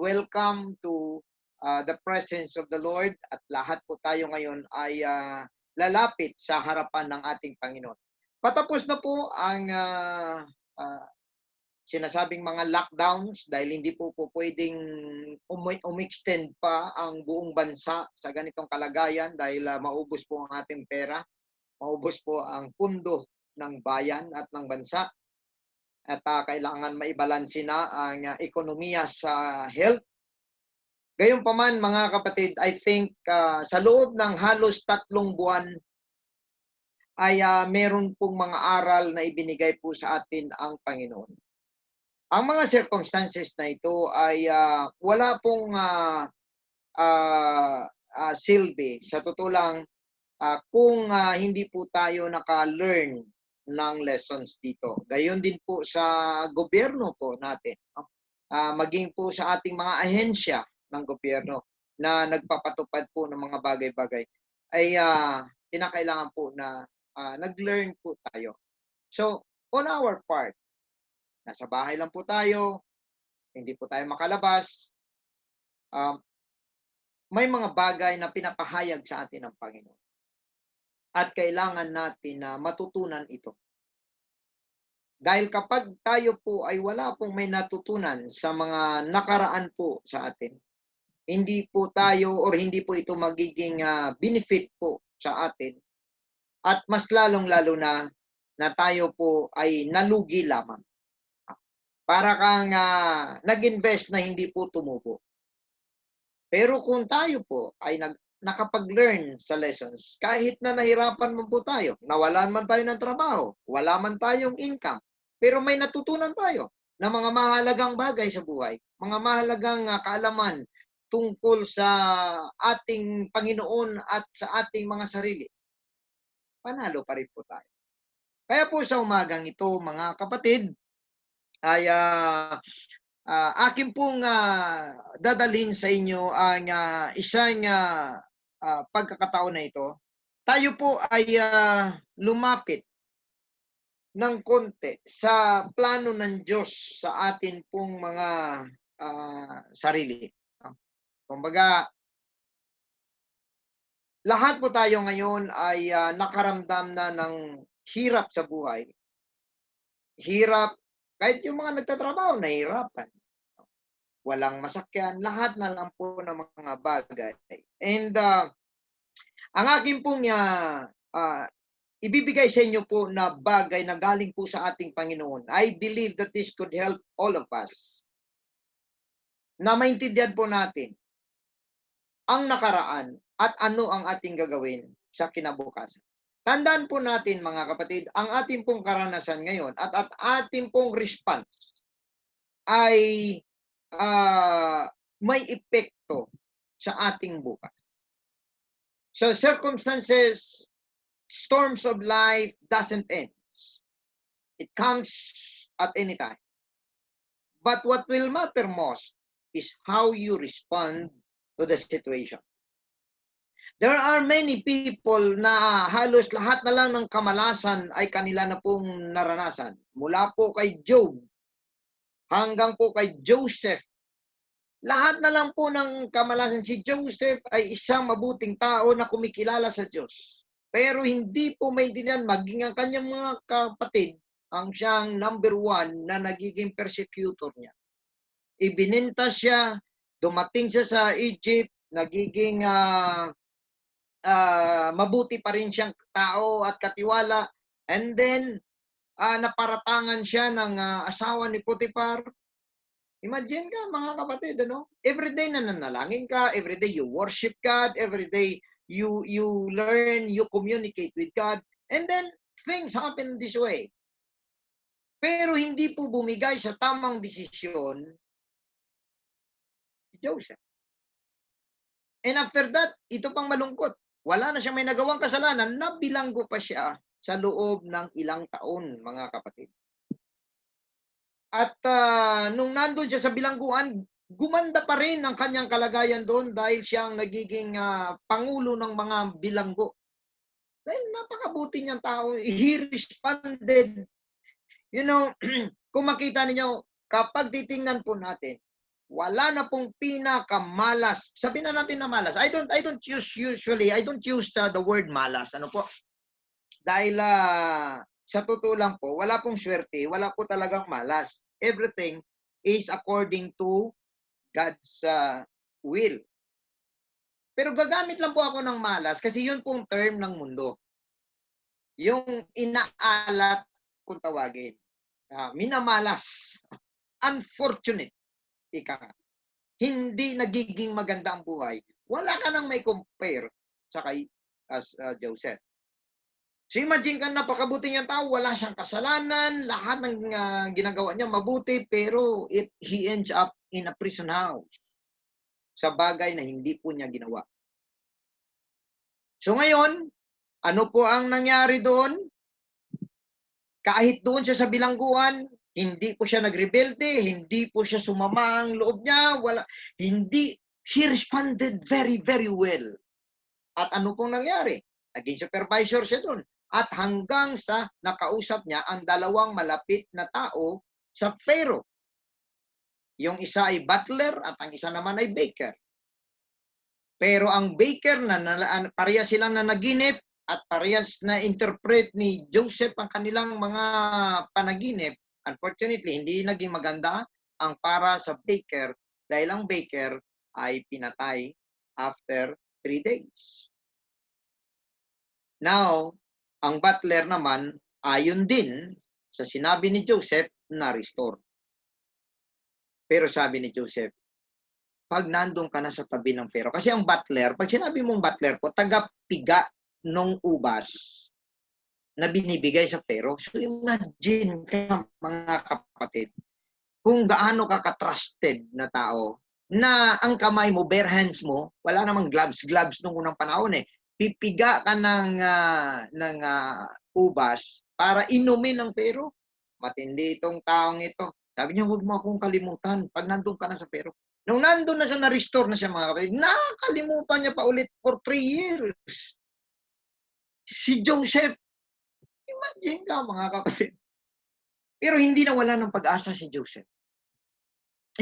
welcome to the presence of the Lord at lahat po tayo ngayon ay lalapit sa harapan ng ating Panginoon. Patapos na po ang sinasabing mga lockdowns dahil hindi po pwedeng umextend pa ang buong bansa sa ganitong kalagayan dahil maubos po ang ating pera, maubos po ang pundo ng bayan at ng bansa. At kailangan maibalansin na ang ekonomiya sa health. Gayunpaman mga kapatid, I think sa loob ng halos 3 buwan ay meron pong mga aral na ibinigay po sa atin ang Panginoon. Ang mga circumstances na ito ay wala pong silbi. Sa totoo lang, kung hindi po tayo naka-learn ng lessons dito. Gayon din po sa gobyerno po natin. Maging po sa ating mga ahensya ng gobyerno na nagpapatupad po ng mga bagay-bagay ay kinakailangan po na nag-learn po tayo. So, on our part, nasa bahay lang po tayo, hindi po tayo makalabas, may mga bagay na pinapahayag sa atin ng Panginoon. At kailangan natin na matutunan ito. Dahil kapag tayo po ay wala pong may natutunan sa mga nakaraan po sa atin, hindi po tayo or hindi po ito magiging benefit po sa atin. At mas lalong-lalo na tayo po ay nalugi lamang. Para kang nag-invest na hindi po tumubo. Pero kung tayo po ay nakapag-learn sa lessons, kahit na nahirapan man po tayo, nawalan man tayo ng trabaho, wala man tayong income, pero may natutunan tayo na mga mahalagang bagay sa buhay, mga mahalagang kaalaman tungkol sa ating Panginoon at sa ating mga sarili. Panalo pa rin po tayo. Kaya po sa umagang ito, mga kapatid, ay akin pong dadalhin sa inyo ang isang pagkakataon na ito. Tayo po ay lumapit ng konti sa plano ng Diyos sa atin pong mga sarili. Kumbaga, lahat po tayo ngayon ay nakaramdam na ng hirap sa buhay. Hirap, kahit yung mga nagtatrabaho, nahihirapan. Walang masakyan, lahat na lang po ng mga bagay. And ang akin pong ibibigay sa inyo po na bagay na galing po sa ating Panginoon, I believe that this could help all of us na maintindihan po natin ang nakaraan at ano ang ating gagawin sa kinabukasan. Tandaan po natin mga kapatid, ang ating pong karanasan ngayon at ating pong response ay may epekto sa ating bukas. So circumstances, storms of life doesn't end. It comes at any time. But what will matter most is how you respond to the situation. There are many people na halos lahat na lang ng kamalasan ay kanila na pong naranasan. Mula po kay Job hanggang po kay Joseph. Lahat na lang po ng kamalasan. Si Joseph ay isang mabuting tao na kumikilala sa Diyos. Pero hindi po maintindihan maging ang kanyang mga kapatid ang siyang number 1 na nagiging persecutor niya. Ibininta siya, dumating siya sa Egypt, nagiging mabuti pa rin siyang tao at katiwala. And then, naparatangan siya ng asawa ni Potiphar. Imagine ka mga kapatid, ano? Everyday na nanalangin ka, everyday you worship God, everyday you learn, you communicate with God, and then things happen this way. Pero hindi po bumigay sa tamang desisyon si Joseph. And after that, ito pang malungkot. Wala na siyang may nagawang kasalanan, nabilanggo pa siya sa loob ng ilang taon, mga kapatid. At nung nandun siya sa bilangguan, gumanda pa rin ang kanyang kalagayan doon dahil siyang nagiging pangulo ng mga bilanggo. Dahil napakabuti niyang tao, he responded. You know, kung makita niyo, kapag titingnan po natin, wala na pong pinakamalas. Sabihin na natin na malas. I don't use the word malas. Ano po? Dahil sa totoo lang po, wala pong swerte, wala po talagang malas. Everything is according to God's will. Pero gagamit lang po ako ng malas kasi yun pong term ng mundo. Yung inaalat kung tawagin. Minamalas. Unfortunate. Hindi nagiging maganda ang buhay. Wala ka nang may compare sa kay Joseph. So imagine ka, napakabuti niyang tao, wala siyang kasalanan, lahat ng ginagawa niya mabuti, pero he ends up in a prison house sa bagay na hindi po niya ginawa. So ngayon, ano po ang nangyari doon? Kahit doon siya sa bilangguan, hindi po siya nagrebelde, hindi po siya sumama ang loob niya, he responded very, very well. At ano pong nangyari? Naging supervisor siya doon. At hanggang sa nakausap niya ang dalawang malapit na tao sa Pharaoh. Yung isa ay butler at ang isa naman ay baker. Pero ang baker, parehas silang nanaginip at parehas na interpret ni Joseph ang kanilang mga panaginip. Unfortunately, hindi naging maganda ang para sa baker dahil ang baker ay pinatay after 3 days. Now, ang butler naman, ayon din sa sinabi ni Joseph, na-restore. Pero sabi ni Joseph, pag nandun ka na sa tabi ng Pharaoh, kasi ang butler, pag sinabi mong butler ko, tagapiga nung ubas na binibigay sa Pharaoh. So imagine ka, mga kapatid, kung gaano ka ka-trusted na tao, na ang kamay mo, bare hands mo, wala namang gloves nung unang panahon eh. Pipiga ka ng ubas para inumin ng Pharaoh. Matindi itong taong ito. Sabi niya, huwag mo akong kalimutan pag nandun ka na sa Pharaoh. Nung nandun na siya, na-restore na siya mga kapatid, nakakalimutan niya pa ulit for 3 years. Si Joseph, imagine ka mga kapatid. Pero hindi nawala ng pag-asa si Joseph.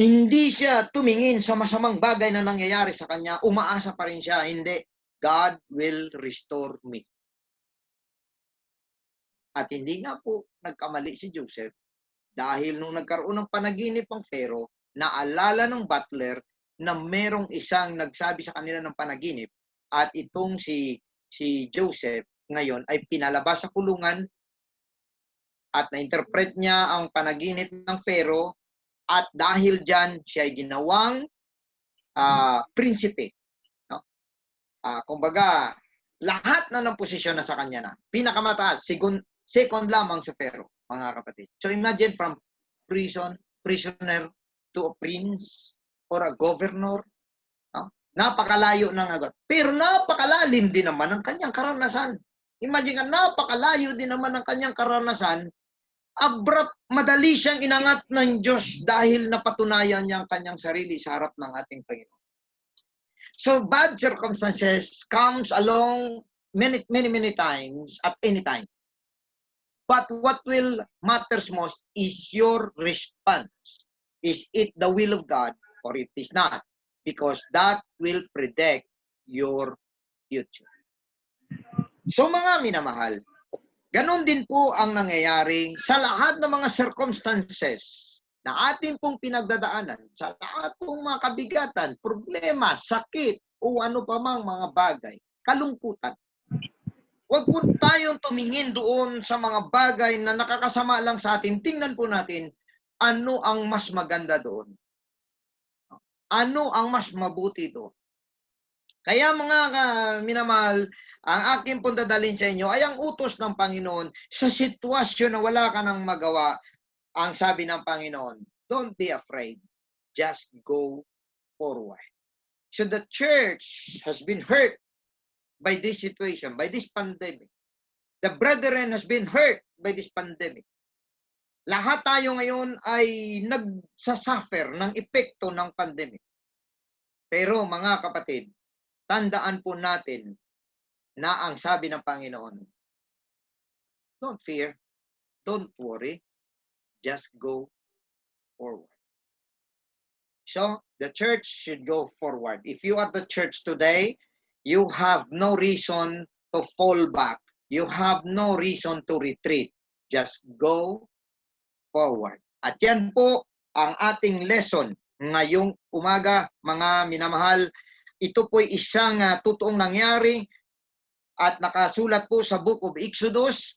Hindi siya tumingin sa masamang bagay na nangyayari sa kanya. Umaasa pa rin siya. Hindi. God will restore me. At hindi nga po nagkamali si Joseph dahil nung nagkaroon ng panaginip ang Pharaoh, naalala ng butler na merong isang nagsabi sa kanila ng panaginip at itong si Joseph ngayon ay pinalabas sa kulungan at na-interpret niya ang panaginip ng Pharaoh at dahil dyan siya ay ginawang prinsipe. No? Kumbaga, lahat na ng posisyon na sa kanya na. Pinakamataas, second lamang sa Pharaoh, mga kapatid. So imagine from prisoner to a prince or a governor. No? Napakalayo ng agad. Pero napakalalim din naman ang kanyang karanasan. Imagine ka, napakalayo din naman ang kanyang karanasan. Madali siyang inangat ng Diyos dahil napatunayan niya ang kanyang sarili sa harap ng ating Panginoon. So bad circumstances comes along many times at any time. But what will matters most is your response. Is it the will of God or it is not? Because that will predict your future. So mga minamahal, ganon din po ang nangyayari sa lahat ng mga circumstances na ating pong pinagdadaanan, sa lahat pong mga kabigatan, problema, sakit, o ano pa mang mga bagay, kalungkutan. Huwag po tayong tumingin doon sa mga bagay na nakakasama lang sa atin. Tingnan po natin ano ang mas maganda doon. Ano ang mas mabuti doon. Kaya mga minamahal, ang aking pong dadalhin sa inyo ay ang utos ng Panginoon sa sitwasyon na wala ka nang magawa. Ang sabi ng Panginoon, don't be afraid. Just go forward. So the church has been hurt by this situation, by this pandemic. The brethren has been hurt by this pandemic. Lahat tayo ngayon ay nagsasuffer ng epekto ng pandemic. Pero mga kapatid, tandaan po natin na ang sabi ng Panginoon, don't fear, don't worry, just go forward. So, the church should go forward. If you are the church today, you have no reason to fall back. You have no reason to retreat. Just go forward. At yan po ang ating lesson ngayong umaga, mga minamahal. Ito po isang totoong nangyari at nakasulat po sa Book of Exodus,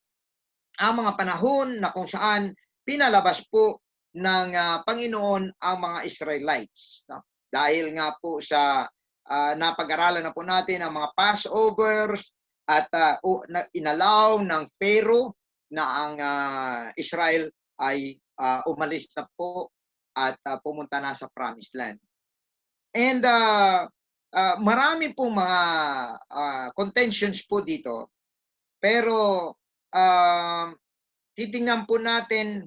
ang mga panahon na kung saan pinalabas po ng Panginoon ang mga Israelites. No? Dahil nga po sa napag-aralan na po natin ang mga Passovers at inalaw ng Pharaoh na ang Israel ay umalis na po at pumunta na sa Promised Land. And marami pong mga contentions po dito, pero titingnan po natin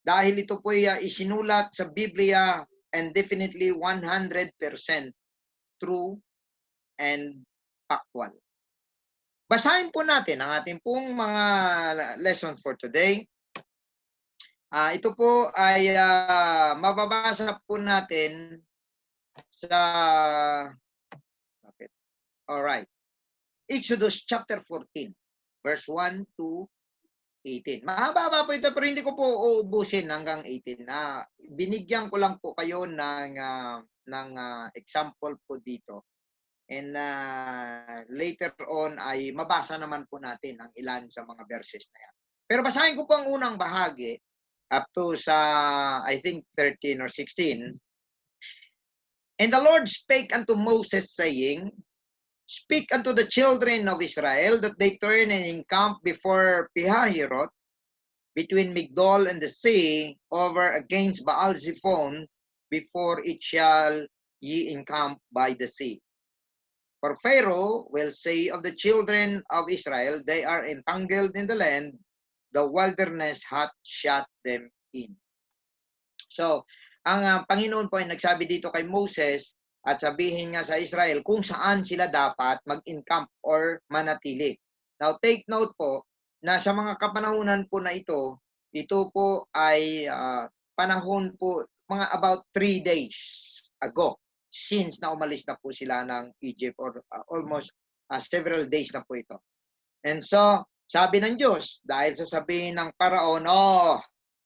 dahil ito po ay isinulat sa Biblia and definitely 100% true and factual. Basahin po natin ang ating pong mga lesson for today. Ito po ay mababasa po natin sa alright. Exodus chapter 14, verse 1 to 18. Mahaba po ito pero hindi ko po uubusin hanggang 18. Binigyan ko lang po kayo ng example po dito. And later on ay mabasa naman po natin ang ilan sa mga verses na yan. Pero basahin ko po ang unang bahagi up to sa I think 13 or 16. And the Lord spake unto Moses, saying, Speak unto the children of Israel that they turn and encamp before Pihahiroth, between Migdol and the sea, over against Baal-zephon, before it shall ye encamp by the sea. For Pharaoh will say of the children of Israel, they are entangled in the land, the wilderness hath shut them in. So, ang Panginoon po ay nagsabi dito kay Moses, at sabihin nga sa Israel kung saan sila dapat mag-encamp or manatili. Now, take note po na sa mga kapanahunan po na ito po ay panahon po mga about 3 days ago since na umalis na po sila ng Egypt or almost several days na po ito. And so, sabi ng Diyos, dahil sasabihin ng Paraon,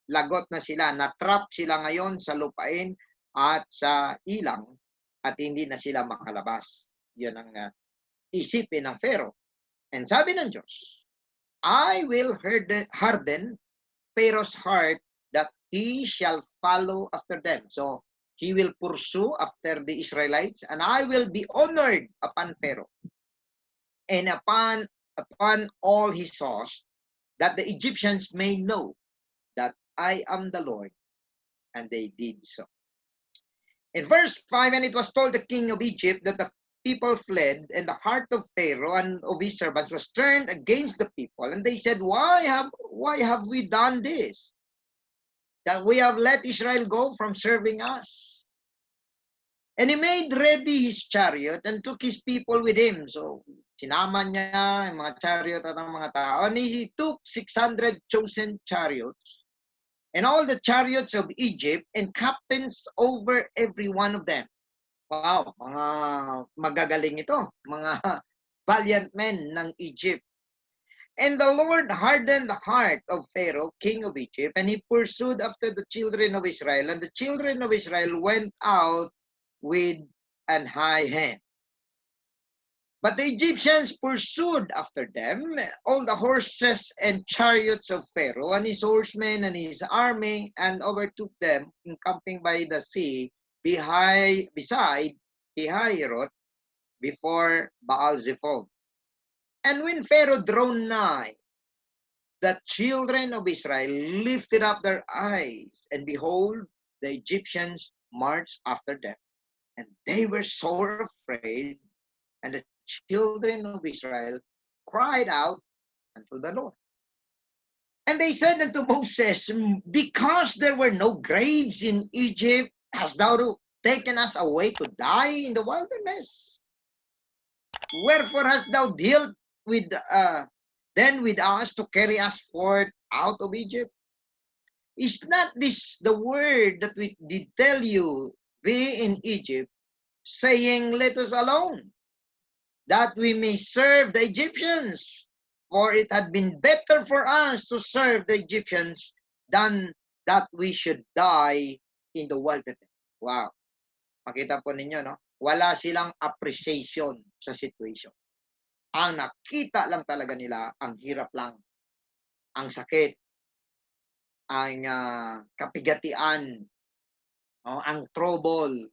lagot na sila, na-trap sila ngayon sa lupain at sa ilang, at hindi na sila makalabas. Yun ang isipin ng Pharaoh. And sabi ng Diyos, I will harden Pharaoh's heart that he shall follow after them. So, he will pursue after the Israelites, and I will be honored upon Pharaoh and upon all his hosts, that the Egyptians may know that I am the Lord. And they did so. In verse 5, and it was told the king of Egypt that the people fled, and the heart of Pharaoh and of his servants was turned against the people. And they said, Why have we done this? That we have let Israel go from serving us. And he made ready his chariot and took his people with him. So, sinama niya yung mga chariot at ang mga tao. And he took 600 chosen chariots, and all the chariots of Egypt, and captains over every one of them. Wow, mga magagaling ito, mga valiant men ng Egypt. And the Lord hardened the heart of Pharaoh, king of Egypt, and he pursued after the children of Israel. And the children of Israel went out with an high hand. But the Egyptians pursued after them all the horses and chariots of Pharaoh and his horsemen and his army, and overtook them, encamping by the sea beside Pihahiroth, before Baal-zephon. And when Pharaoh drew nigh, the children of Israel lifted up their eyes, and behold, the Egyptians marched after them. And they were sore afraid, and the children of Israel cried out unto the Lord. And they said unto Moses, Because there were no graves in Egypt, hast thou taken us away to die in the wilderness? Wherefore hast thou dealt with then with us to carry us forth out of Egypt? Is not this the word that we did tell you thee in Egypt, saying, Let us alone, that we may serve the Egyptians. For it had been better for us to serve the Egyptians than that we should die in the wilderness. Wow. Makita po ninyo, no? Wala silang appreciation sa situation. Ang nakita lang talaga nila, ang hirap lang, ang sakit, ang kapigatian, ang trouble,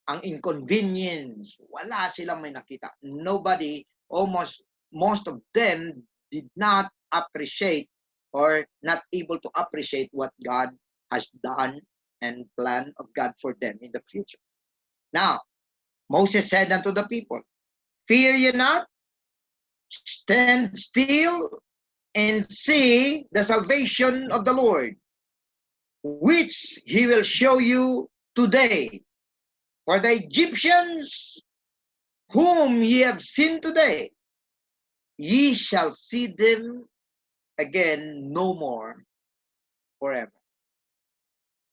ang inconvenience. Wala silang may nakita. Nobody, most of them did not appreciate or not able to appreciate what God has done and plan of God for them in the future. Now, Moses said unto the people, Fear ye not, stand still and see the salvation of the Lord, which he will show you today. For the Egyptians whom ye have seen today, ye shall see them again no more forever.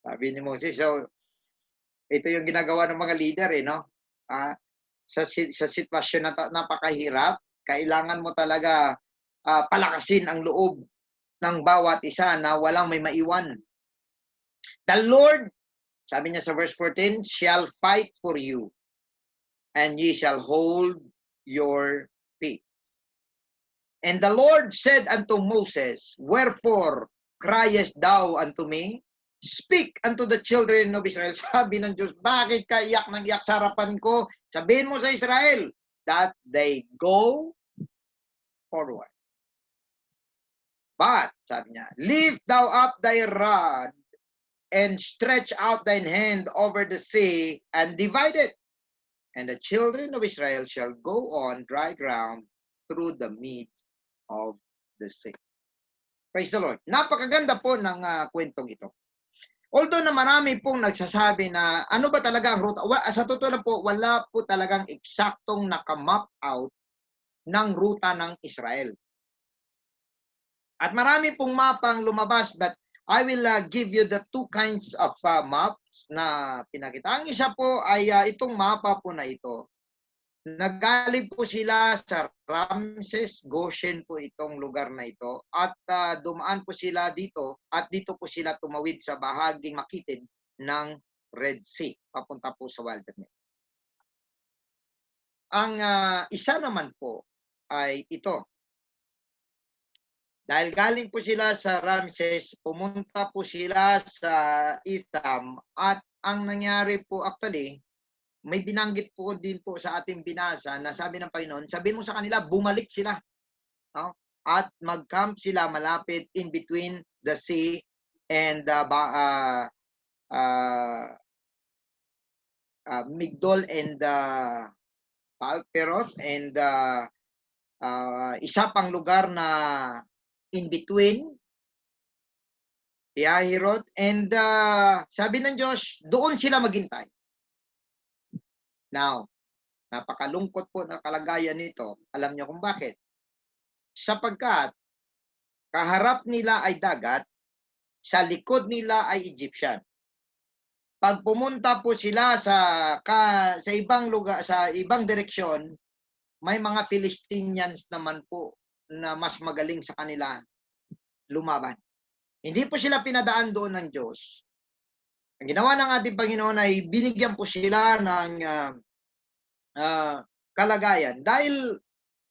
Sabi ni Moses, so ito yung ginagawa ng mga leader, no? Sa sitwasyon na napakahirap, kailangan mo talaga palakasin ang loob ng bawat isa na walang may maiwan. The Lord, sabi niya sa verse 14, shall fight for you, and ye shall hold your peace. And the Lord said unto Moses, Wherefore criest thou unto me? Speak unto the children of Israel. Sabi ng Diyos, bakit ka iyak ng iyak sa harapan ko? Sabihin mo sa Israel that they go forward. But, sabi niya, lift thou up thy rod and stretch out thine hand over the sea and divide it. And the children of Israel shall go on dry ground through the midst of the sea. Praise the Lord. Napakaganda po ng kwentong ito. Although na marami pong nagsasabi na ano ba talaga ang ruta, sa totoo lang po, wala po talagang eksaktong nakamap out ng ruta ng Israel. At marami pong mapang lumabas, but I will give you the two kinds of maps na pinakita. Ang isa po ay itong mapa po na ito. Nagaling po sila sa Ramses, Goshen po itong lugar na ito. At dumaan po sila dito at dito po sila tumawid sa bahaging makitid ng Red Sea, papunta po sa wilderness. Ang isa naman po ay ito. Dahil galing po sila sa Ramses, pumunta po sila sa Etham at ang nangyari po actually, may binanggit po din po sa ating binasa na sabi ng Panginoon, sabihin mo sa kanila, bumalik sila. No? At mag-camp sila malapit in between the sea and Migdol and Palperoth and isa pang lugar na in between Piahirot and sabi ng Diyos, doon sila maghintay. Now, napakalungkot po na kalagayan nito. Alam niyo kung bakit? Sapagkat kaharap nila ay dagat, sa likod nila ay Egyptian. Pag pumunta po sila sa ibang lugar, sa ibang direksyon, may mga Philistinians naman po na mas magaling sa kanila lumaban. Hindi po sila pinadaan doon ng Diyos. Ang ginawa ng ating Panginoon ay binigyan po sila ng kalagayan. Dahil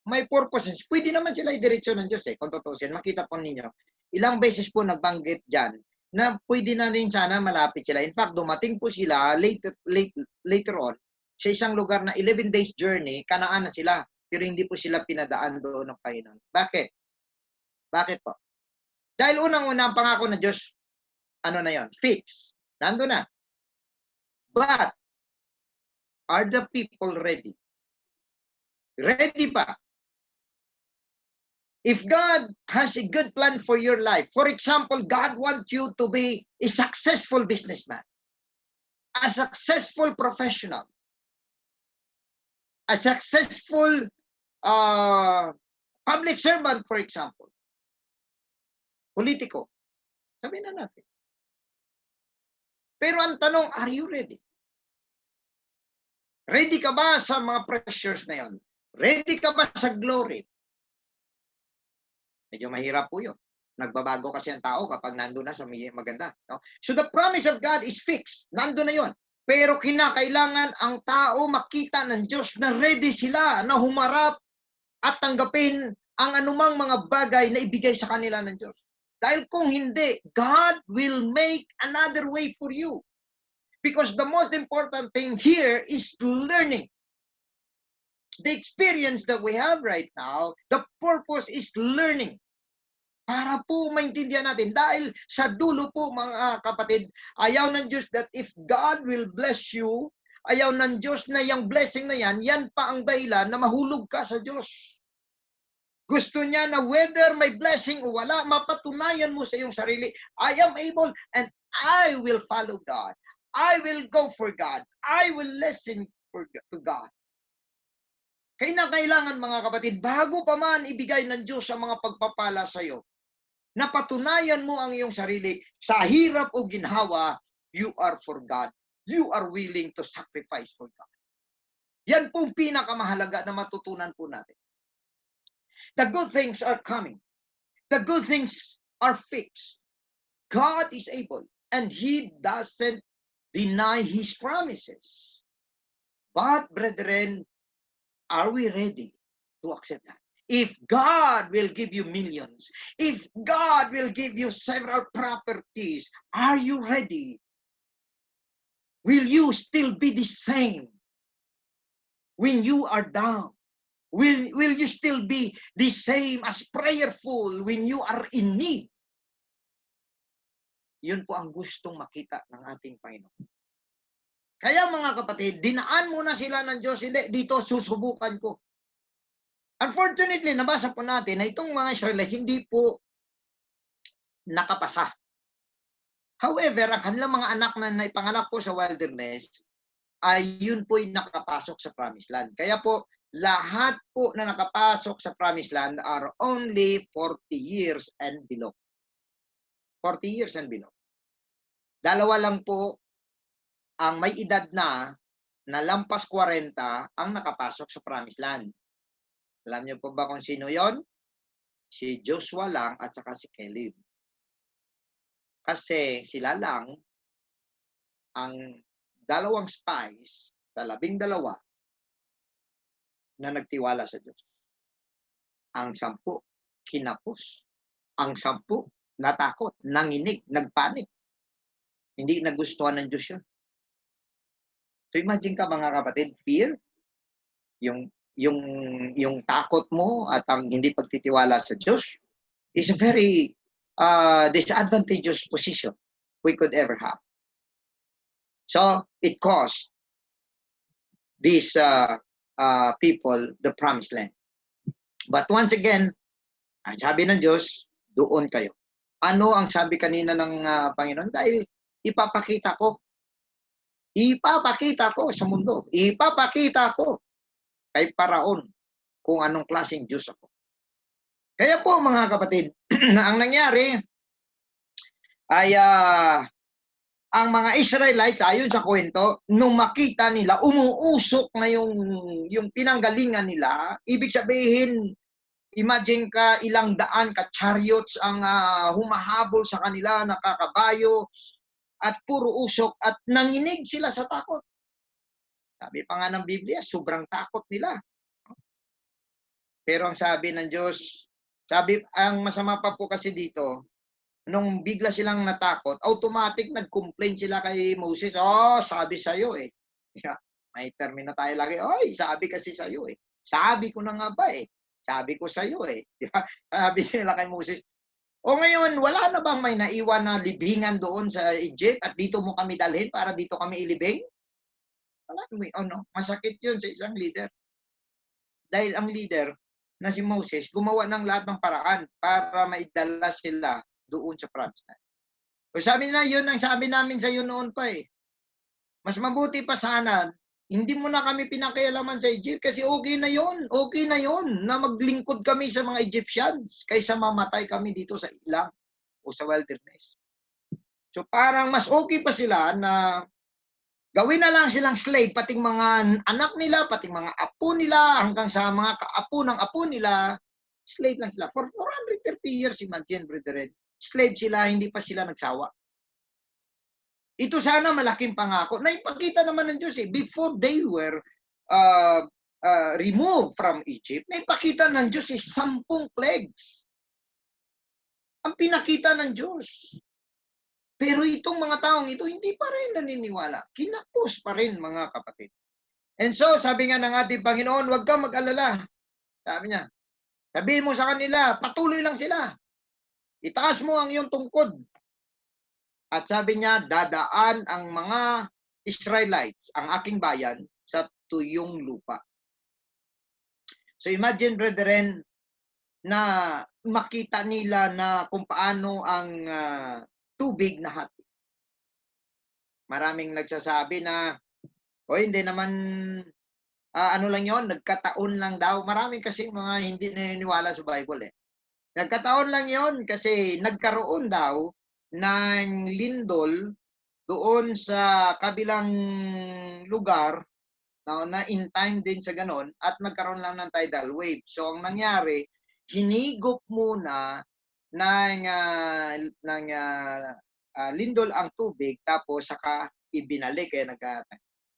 may purposes, pwede naman sila idiretso ng Diyos kung tutusin. Makita po ninyo, ilang beses po nagbanggit dyan na pwede na rin sana malapit sila. In fact, dumating po sila later on sa isang lugar na 11 days journey, Kanaan na sila. Pero hindi po sila pinadaan doon ng Panginoon. Bakit? Bakit po? Dahil unang-una ang pangako ng Diyos, ano na yon? Fix. Nando na. But, are the people ready? Ready pa? If God has a good plan for your life, for example, God wants you to be a successful businessman, a successful professional, a successful public servant, for example, politiko. Sabihin na natin. Pero ang tanong, are you ready? Ready ka ba sa mga pressures na yon? Ready ka ba sa glory? Medyo mahirap po yun. Nagbabago kasi ang tao kapag nandun na sa maganda. No? So the promise of God is fixed. Nandun na yon. Pero kinakailangan ang tao makita ng Diyos na ready sila na humarap at tanggapin ang anumang mga bagay na ibigay sa kanila ng Diyos. Dahil kung hindi, God will make another way for you. Because the most important thing here is learning. The experience that we have right now, the purpose is learning. Para po maintindihan natin. Dahil sa dulo po mga kapatid, ayaw ng Diyos that if God will bless you, ayaw ng Diyos na yung blessing na yan pa ang dahilan na mahulog ka sa Diyos. Gusto niya na whether may blessing o wala, mapatunayan mo sa iyong sarili, I am able and I will follow God. I will go for God. I will listen to God. Kailangan mga kapatid, bago pa man ibigay ng Diyos ang mga pagpapala sa iyo, napatunayan mo ang iyong sarili sa hirap o ginhawa, you are for God. You are willing to sacrifice for God. Yan pong pinakamahalaga na matutunan po natin. The good things are coming. The good things are fixed. God is able and He doesn't deny His promises. But, brethren, are we ready to accept that? If God will give you millions, if God will give you several properties, are you ready? Will you still be the same when you are down? Will you still be the same as prayerful when you are in need? Yun po ang gustong makita ng ating Panginoon. Kaya mga kapatid, dinaan muna sila ng Diyos, hindi, dito susubukan ko. Unfortunately, nabasa po natin na itong mga Israelites hindi po nakapasa. However, ang kanilang mga anak na naipanganak po sa wilderness, ay yun po'y nakapasok sa promised land. Kaya po, lahat po na nakapasok sa promised land are only 40 years and below. 40 years and below. Dalawa lang po ang may edad na lampas 40 ang nakapasok sa promised land. Alam niyo po ba kung sino yon? Si Joshua lang at saka si Caleb. Kasi sila lang ang dalawang spies sa 12 na nagtiwala sa Diyos. Ang 10 kinapos. Ang 10 natakot, nanginig, nagpanik. Hindi nagustuhan ng Diyos yun. So imagine ka mga kapatid, fear, yung takot mo at ang hindi pagtitiwala sa Diyos is a very disadvantageous position we could ever have. So it cost these people the promised land. But once again, ang sabi ng Diyos, doon kayo. Ano ang sabi kanina ng Panginoon? Dahil ipapakita ko sa mundo. Ipapakita ko kay Paraon kung anong klaseng Diyos ako. Kaya po mga kapatid, na ang nangyari ay ang mga Israelites, ayon sa kwento, nung makita nila, umuusok na yung pinanggalingan nila, ibig sabihin, imagine ka ilang daan ka chariots ang humahabol sa kanila, nakakabayo, at puro usok, at nanginig sila sa takot. Sabi pa nga ng Biblia, sobrang takot nila. Pero ang sabi ng Diyos, ang masama pa po kasi dito, nung bigla silang natakot, automatic nag-complain sila kay Moses, sabi sa'yo eh. May termino tayo lagi, sabi kasi sa'yo eh. Sabi ko na nga ba eh. Sabi ko sa'yo eh. Sabi nila kay Moses, o ngayon, wala na bang may naiwan na libingan doon sa Egypt at dito mo kami dalhin para dito kami ilibing? Masakit yun sa isang leader. Dahil ang leader na si Moses, gumawa ng lahat ng paraan para maidala sila doon sa promised land. O sabi na, yun ang sabi namin sa iyo noon pa eh. Mas mabuti pa sana, hindi mo na kami pinakialaman sa Egypt kasi okay na yon na maglingkod kami sa mga Egyptians kaysa mamatay kami dito sa ilang o sa wilderness. So parang mas okay pa sila na Gawin na lang silang slave, pati mga anak nila, pati mga apo nila, hanggang sa mga kaapo ng apo nila, slave lang sila. For 430 years, imagine, brethren. Slave sila, hindi pa sila nagsawa. Ito sana malaking pangako. Naipakita naman ng Diyos before they were removed from Egypt, naipakita ng Diyos 10 plagues. Ang pinakita ng Diyos. Pero itong mga taong ito, hindi pa rin naniniwala. Kinapos pa rin, mga kapatid. And so, sabi nga ng ating Panginoon, huwag kang mag-alala. Sabi niya, sabihin mo sa kanila, patuloy lang sila. Itaas mo ang iyong tungkod. At sabi niya, dadaan ang mga Israelites, ang aking bayan, sa tuyong lupa. So imagine, brethren, na makita nila na kung paano ang tubig na hati. Maraming nagsasabi na, o hindi naman, ano lang yon, nagkataon lang daw. Maraming kasi mga hindi naniniwala sa Bible Nagkataon lang yon kasi nagkaroon daw ng lindol doon sa kabilang lugar na in time din sa ganon at nagkaroon lang ng tidal wave. So ang nangyari, hinigop muna ng lindol ang tubig tapos saka ibinalik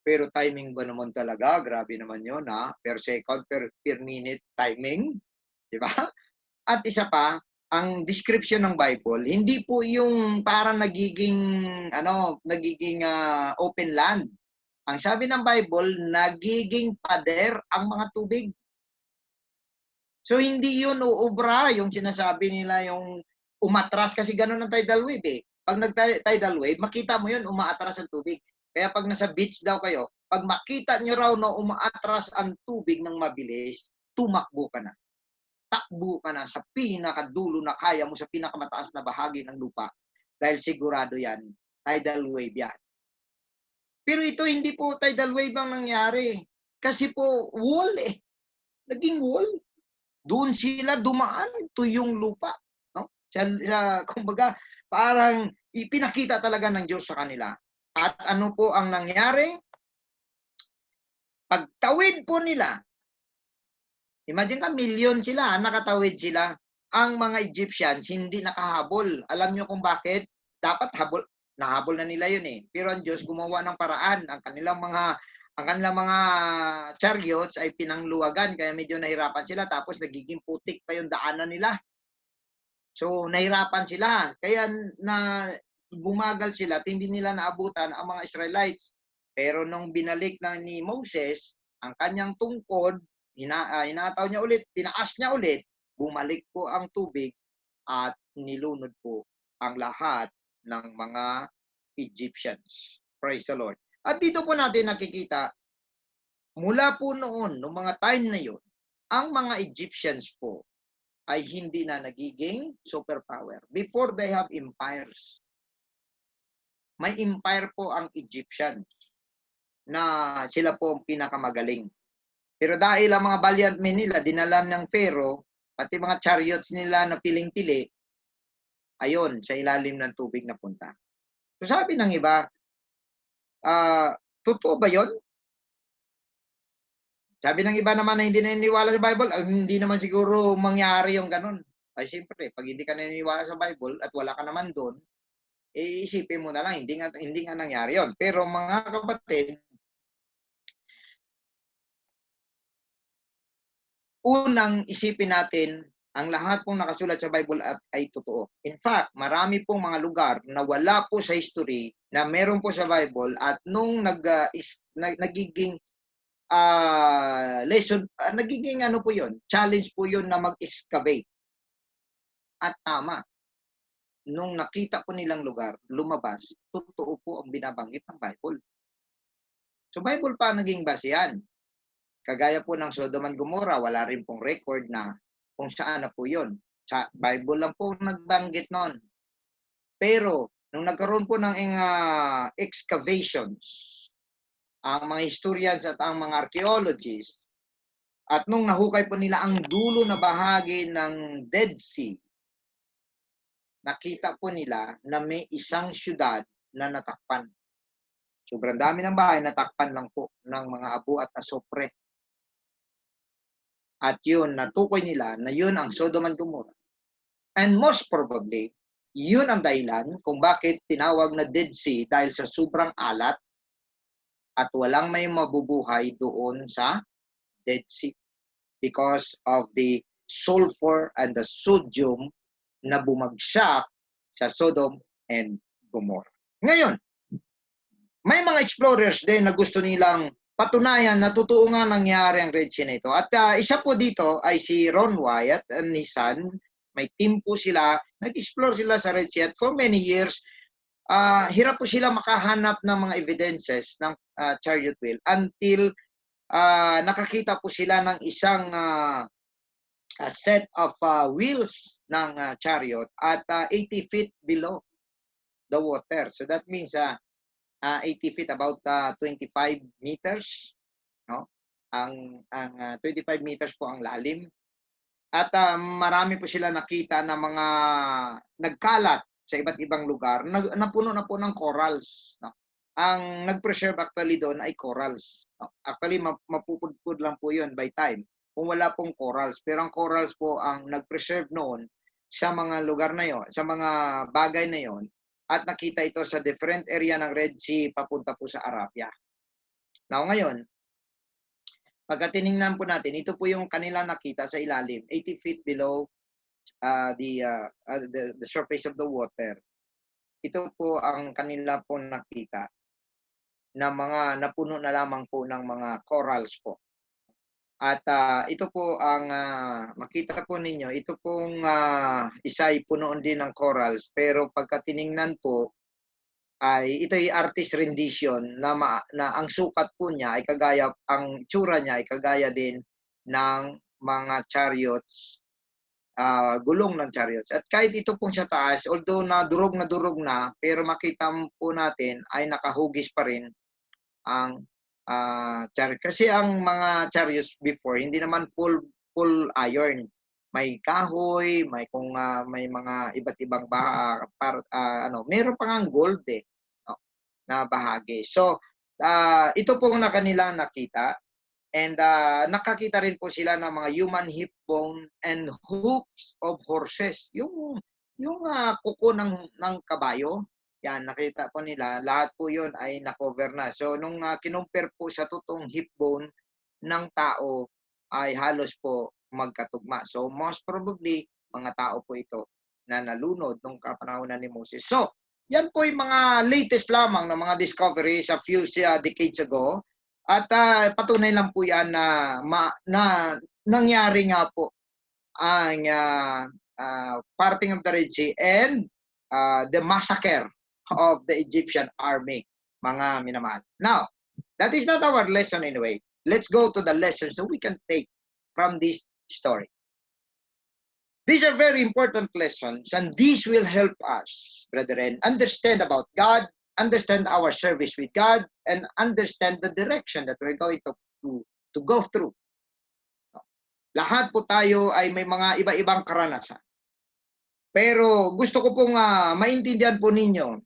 pero timing ba naman talaga? Grabe naman yun per second, per minute timing, di ba? At isa pa, ang description ng Bible, hindi po yung parang nagiging open land. Ang sabi ng Bible, nagiging pader ang mga tubig. So hindi yun uubra yung sinasabi nila yung umatras kasi gano'n ang tidal wave Pag nag-tidal wave, makita mo yun, umaatras ang tubig. Kaya pag nasa beach daw kayo, pag makita nyo raw na umaatras ang tubig ng mabilis, tumakbo ka na. Takbo ka na sa pinakadulo na kaya mo sa pinakamataas na bahagi ng lupa. Dahil sigurado yan, tidal wave yan. Pero ito hindi po tidal wave ang nangyari. Kasi po wall Naging wall. Doon sila dumaan tuyong lupa. No? Kumbaga, parang ipinakita talaga ng Diyos sa kanila. At ano po ang nangyari? Pagtawid po nila, imagine ka, milyon sila, nakatawid sila. Ang mga Egyptians hindi nakahabol. Alam nyo kung bakit? Dapat nahabol na nila yun Pero ang Diyos gumawa ng paraan. Ang kanilang mga chariots ay pinangluwagan kaya medyo nahirapan sila tapos nagiging putik pa yung daanan nila. So nahirapan sila kaya na bumagal sila at hindi nila naabutan ang mga Israelites. Pero nung binalik na ni Moses ang kanyang tungkod, hinataw niya ulit, tinaas niya ulit, bumalik po ang tubig at nilunod po ang lahat ng mga Egyptians. Praise the Lord. At dito po natin nakikita, mula po noon, noong mga time na yun, ang mga Egyptians po ay hindi na nagiging superpower. Before they have empires. May empire po ang Egyptians na sila po ang pinakamagaling. Pero dahil ang mga valiant men nila, dinala ng Pharaoh, pati mga chariots nila na piling-pili, ayon, sa ilalim ng tubig na punta. So sabi ng iba, totoo ba yon? Sabi ng iba naman na hindi naniniwala sa Bible, hindi naman siguro mangyari yung ganun. Ay siyempre, pag hindi ka naniniwala sa Bible at wala ka naman doon, isipin mo na lang, hindi nga nangyari yon. Pero mga kapatid, unang isipin natin, ang lahat pong nakasulat sa Bible ay totoo. In fact, marami pong mga lugar na wala po sa history na meron po sa Bible at nung nagiging lesson, nagiging ano po yun, challenge po yun na mag-excavate. At tama, nung nakita po nilang lugar, lumabas, totoo po ang binabanggit ng Bible. So Bible pa naging basehan. Kagaya po ng Sodom and Gomorrah, wala rin pong record na kung saan na po yun. Sa Bible lang po nagbanggit noon. Pero, nung nagkaroon po ng excavations, ang mga historians at ang mga archaeologists, at nung nahukay po nila ang dulo na bahagi ng Dead Sea, nakita po nila na may isang syudad na natakpan. Sobrang dami ng bahay, natakpan lang po ng mga abo at asopre. At yun, natukoy nila na yun ang Sodom and Gomorrah. And most probably, yun ang dahilan kung bakit tinawag na Dead Sea dahil sa sobrang alat at walang may mabubuhay doon sa Dead Sea because of the sulfur and the sodium na bumagsak sa Sodom and Gomorrah. Ngayon, may mga explorers din na gusto nilang patunayan na totoo nga nangyari ang Red Sea na ito. At isa po dito ay si Ron Wyatt and his son. May team po sila. Nag-explore sila sa Red Sea at for many years, hirap po sila makahanap ng mga evidences ng chariot wheel until nakakita po sila ng isang set of wheels ng chariot at 80 feet below the water. So that means 80 feet, about 25 meters, no? Ang 25 meters po ang lalim. At marami po sila nakita na mga nagkalat sa iba't ibang lugar, napuno na po ng corals, no? Ang nag-preserve actually doon ay corals. No? Actually, mapupudpud lang po yun by time kung wala pong corals. Pero ang corals po ang nag-preserve noon sa mga lugar na yon, sa mga bagay na yon. At nakita ito sa different area ng Red Sea papunta po sa Arabia. Now ngayon, pagka tinignan po natin, ito po yung kanila nakita sa ilalim, 80 feet below the surface of the water. Ito po ang kanila po nakita na mga napuno na lamang po ng mga corals po. At ito po ang makita po ninyo, ito pong isa'y punoon din ng corals, pero pagka tiningnan po, ay ito ay artist rendition na ang sukat po niya ay kagaya, ang itsura niya ay kagaya din ng mga chariots, gulong ng chariots. At kahit ito pong sa taas, although na durog na, pero makita po natin ay nakahugis pa rin ang chariot. Kasi ang mga chariots before, hindi naman full iron. May kahoy, may kung may mga iba't ibang meron pa ngang gold no, na bahagi. So, ito po na kanilang nakita. And nakakita rin po sila ng mga human hip bone and hooves of horses. Yung kuko ng kabayo. Yan, nakita po nila, lahat po yun ay na-cover na. So, nung kinumpir po sa totoong hip bone ng tao, ay halos po magkatugma. So, most probably, mga tao po ito na nalunod nung kapanahonan ni Moses. So, yan po yung mga latest lamang na mga discoveries a few decades ago. At patunay lang po yan na nangyari nga po ang parting of the Red Sea and the massacre of the Egyptian army, mga minamahal. Now, that is not our lesson anyway. Let's go to the lessons that we can take from this story. These are very important lessons, and these will help us, brethren, understand about God, understand our service with God, and understand the direction that we're going to go through. Lahat po tayo ay may mga iba-ibang karanasan. Pero gusto ko pong maintindihan po ninyo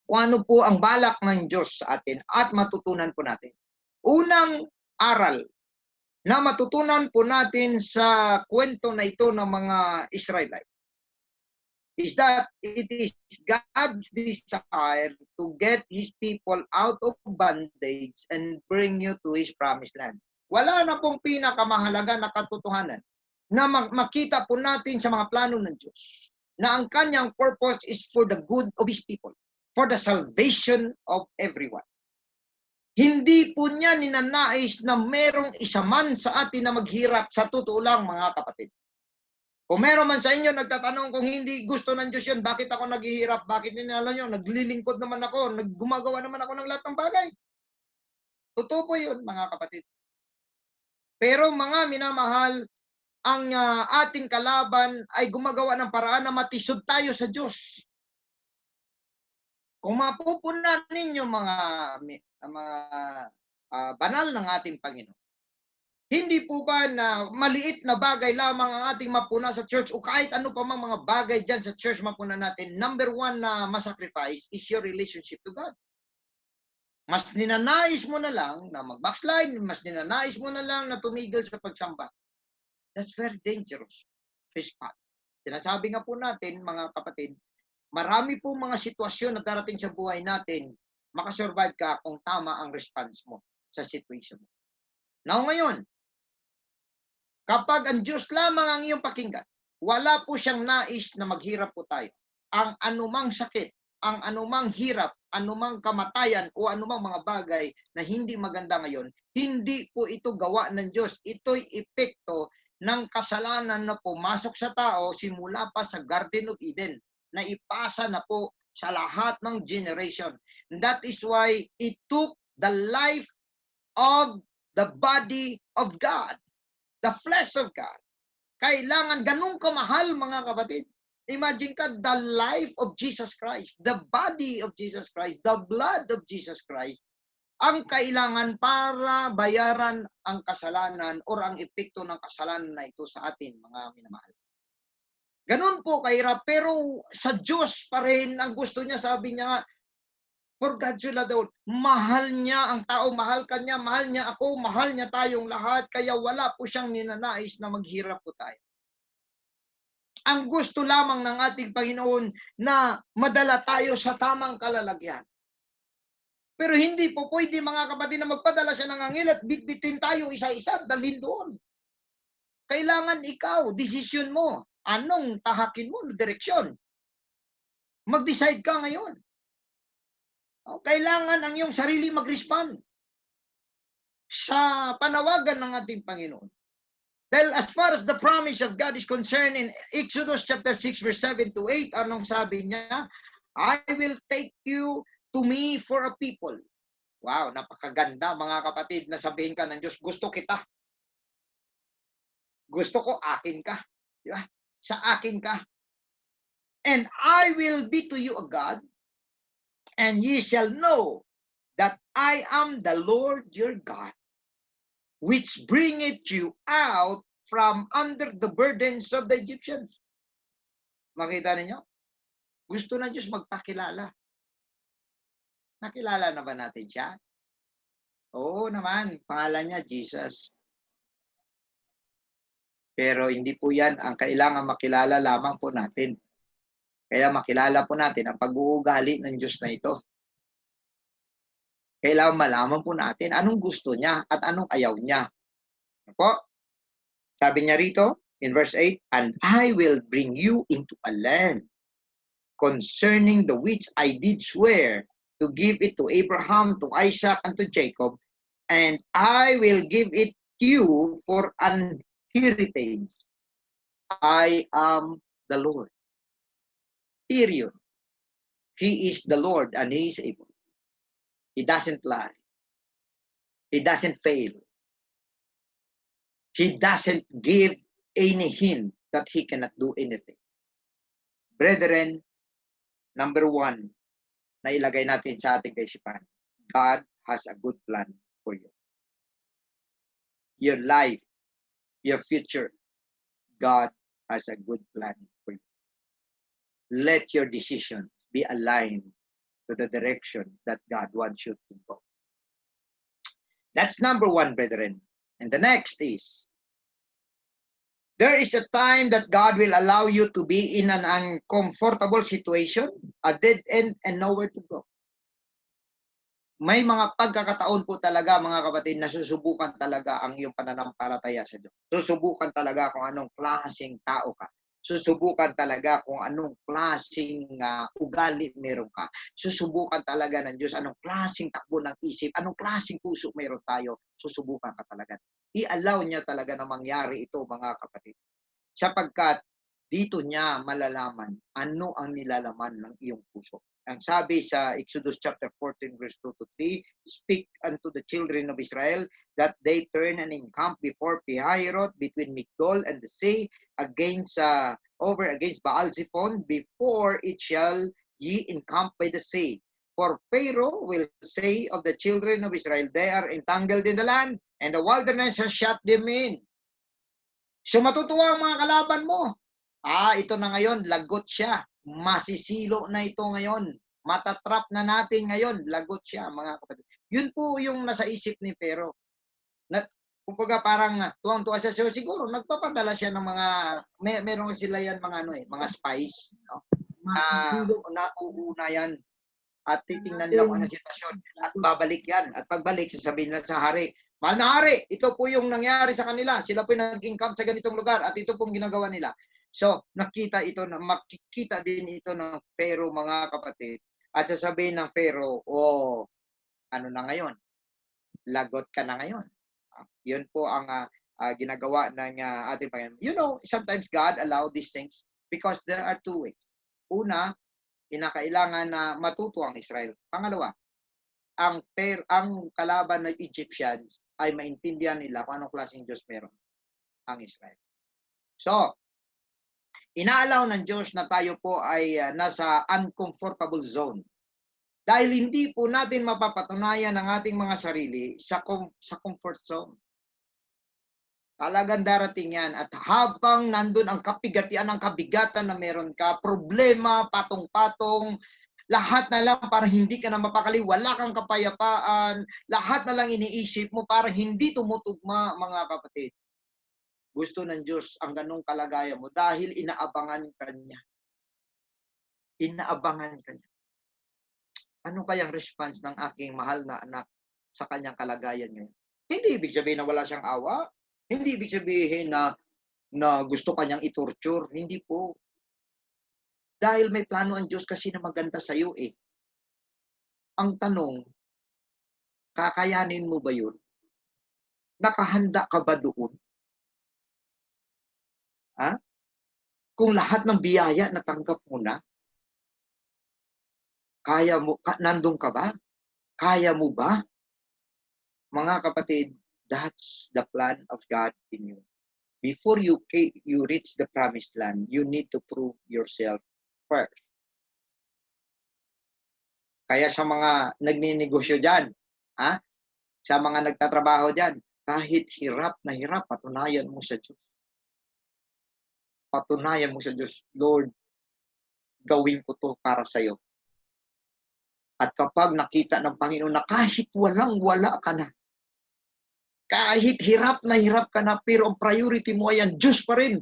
kung ano po ang balak ng Diyos sa atin at matutunan po natin. Unang aral na matutunan po natin sa kwento na ito ng mga Israelite is that it is God's desire to get His people out of bondage and bring you to His promised land. Wala na pong pinakamahalaga na katotohanan na makita po natin sa mga plano ng Diyos na ang kanyang purpose is for the good of His people, for the salvation of everyone. Hindi po niya ninanais na merong isa man sa atin na maghirap, sa totoo lang mga kapatid. Kung meron man sa inyo nagtatanong kung hindi gusto ng Diyos yun, bakit ako naghihirap? Bakit ninala nyo? Naglilingkod naman ako, gumagawa naman ako ng lahat ng bagay. Totoo po yun mga kapatid. Pero mga minamahal, ang ating kalaban ay gumagawa ng paraan na matisod tayo sa Diyos. Kung mapupunan ninyo mga banal ng ating Panginoon, hindi po ba na maliit na bagay lamang ang ating mapuna sa church o kahit ano pa mang mga bagay dyan sa church mapuna natin, number one na masacrifice is your relationship to God. Mas ninanais mo na lang na mag-backslide, mas ninanais mo na lang na tumigil sa pagsamba. That's very dangerous response. Sinasabi nga po natin, mga kapatid, marami po mga sitwasyon na darating sa buhay natin, makasurvive ka kung tama ang response mo sa situation mo. Now ngayon, kapag ang Diyos lamang ang iyong pakinggan, wala po siyang nais na maghirap po tayo. Ang anumang sakit, ang anumang hirap, anumang kamatayan o anumang mga bagay na hindi maganda ngayon, hindi po ito gawa ng Diyos. Ito'y epekto ng kasalanan na pumasok sa tao simula pa sa Garden of Eden, na ipasa na po sa lahat ng generation. That is why it took the life of the body of God, the flesh of God. Kailangan ganun kamahal, mga kapatid. Imagine ka, the life of Jesus Christ, the body of Jesus Christ, the blood of Jesus Christ, ang kailangan para bayaran ang kasalanan or ang epekto ng kasalanan na ito sa atin, mga minamahal. Ganun po kahirap, pero sa Diyos pa rin ang gusto niya, sabi niya, for God so loved the world, mahal niya ang tao, mahal ka niya, mahal niya ako, mahal niya tayong lahat, kaya wala po siyang ninanais na maghirap po tayo. Ang gusto lamang ng ating Panginoon na madala tayo sa tamang kalalagyan. Pero hindi po pwede, mga kapatid, na magpadala siya ng anghel at bitbitin tayo isa-isa, dalhin doon. Kailangan ikaw, desisyon mo. Anong tahakin mo na direksyon? Mag-decide ka ngayon. Kailangan ang iyong sarili mag-respond sa panawagan ng ating Panginoon. Dahil as far as the promise of God is concerned, in Exodus chapter 6 verse 7 to 8, anong sabi niya? I will take you to me for a people. Wow, napakaganda, mga kapatid, na sabihin ka ng Diyos, gusto kita. Gusto ko, akin ka. Di ba? Sa akin ka. And I will be to you a God, and ye shall know that I am the Lord your God, which bringeth you out from under the burdens of the Egyptians. Makita ninyo? Gusto na Diyos magpakilala. Nakilala na ba natin siya? Oo naman, pangalan niya Jesus. Pero hindi po yan ang kailangan makilala lamang po natin. Kaya makilala po natin ang pag-uugali ng Diyos na ito. Kailangan malaman po natin anong gusto niya at anong ayaw niya. Po? Sabi niya rito in verse 8, and I will bring you into a land concerning the which I did swear to give it to Abraham, to Isaac, and to Jacob, and I will give it to you for an heritage. I am the Lord. Period. He is the Lord and He is able. He doesn't lie. He doesn't fail. He doesn't give any hint that He cannot do anything. Brethren, number 1 na ilagay natin sa ating kaisipan, God has a good plan for you. Your life, your future, God has a good plan for you. Let your decisions be aligned to the direction that God wants you to go. That's number 1, brethren. And the next is, there is a time that God will allow you to be in an uncomfortable situation, a dead end, and nowhere to go. May mga pagkakataon po talaga, mga kapatid, na susubukan talaga ang iyong pananampalataya sa Diyos. Susubukan talaga kung anong klaseng tao ka. Susubukan talaga kung anong klaseng ugali meron ka. Susubukan talaga ng Diyos anong klaseng takbo ng isip, anong klaseng puso meron tayo. Susubukan ka talaga. I-allow niya talaga na mangyari ito, mga kapatid. Sapagkat dito niya malalaman ano ang nilalaman ng iyong puso. Ang sabi sa Exodus chapter 14 verse 2 to 3, speak unto the children of Israel that they turn and encamp before Pihahiroth between Migdol and the sea against Baal-zephon, before it shall ye encamp by the sea. For Pharaoh will say of the children of Israel, they are entangled in the land, and the wilderness has shut them in. So matutuwa ang mga kalaban mo. Ito na ngayon, lagot siya. Masisilo na ito ngayon. Matatrap na natin ngayon, lagot siya, mga kapatid. Yun po yung nasa isip ni Pero. Na, kumbaga parang tuwang-tuwa siya. So, siguro nagpapadala siya ng mga, meron sila yan mga mga spies, no? Nauuna yan at titingnan nila kung ano sitwasyon at babalik yan. At pagbalik, sasabihin nila sa hari, mahal na hari, ito po yung nangyari sa kanila. Sila po yung nag-income sa ganitong lugar at ito pong ginagawa nila. So, makikita din ito ng Pero, mga kapatid. At sasabihin ng Pero, ano na ngayon? Lagot ka na ngayon. Yun po ang ginagawa ng ating Panginoon. You know, sometimes God allow these things because there are two ways. Una, kinakailangan na matuto ang Israel. Pangalawa, ang kalaban ng Egyptians ay maintindihan nila kung anong klaseng Diyos meron ang Israel. So, inaalaw ng Diyos na tayo po ay nasa uncomfortable zone. Dahil hindi po natin mapapatunayan ang ating mga sarili sa comfort zone. Talagang darating yan. At habang nandun ang kapigatian, ang kabigatan na meron ka, problema, patong-patong, lahat na lang para hindi ka na mapakali, wala kang kapayapaan, lahat na lang iniisip mo para hindi tumutugma, mga kapatid. Gusto ng Diyos ang ganong kalagayan mo dahil inaabangan ka niya. Inaabangan ka niya. Ano kayang response ng aking mahal na anak sa kanyang kalagayan ngayon? Hindi ibig sabihin na wala siyang awa. Hindi ibig sabihin na gusto kanyang itorture. Hindi po. Dahil may plano ang Diyos kasi na maganda sa iyo eh. Ang tanong, kakayanin mo ba yun? Nakahanda ka ba doon? Ha? Kung lahat ng biyaya natanggap mo na, kaya mo, nandun ka ba? Kaya mo ba? Mga kapatid, that's the plan of God in you. Before you reach the promised land, you need to prove yourself first. Kaya sa mga nagninegosyo dyan, sa mga nagtatrabaho dyan, kahit hirap na hirap, patunayan mo sa Diyos. Patunayan mo sa Diyos, Lord, gawin ko to para sa iyo. At kapag nakita ng Panginoon na kahit walang-wala ka na, kahit hirap ka na, pero ang priority mo ay ang Diyos pa rin.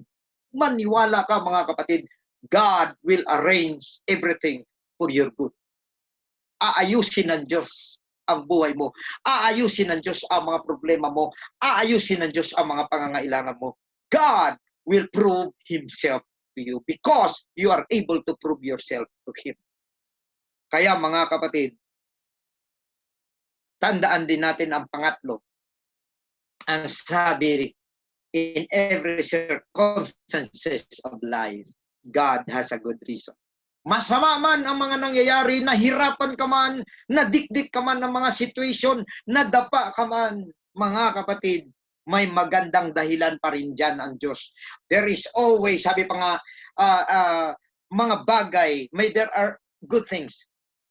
Maniwala ka, mga kapatid. God will arrange everything for your good. Aayusin ng Diyos ang buhay mo. Aayusin ng Diyos ang mga problema mo. Aayusin ng Diyos ang mga pangangailangan mo. God will prove Himself to you because you are able to prove yourself to Him. Kaya, mga kapatid, tandaan din natin ang pangatlo. Ang sabi, in every circumstances of life, God has a good reason. Masama man ang mga nangyayari, nahirapan ka man, nadikdik ka man ng mga situation, nadapa ka man, mga kapatid, may magandang dahilan pa rin dyan ang Diyos. There is always, sabi pa nga, mga bagay, there are good things.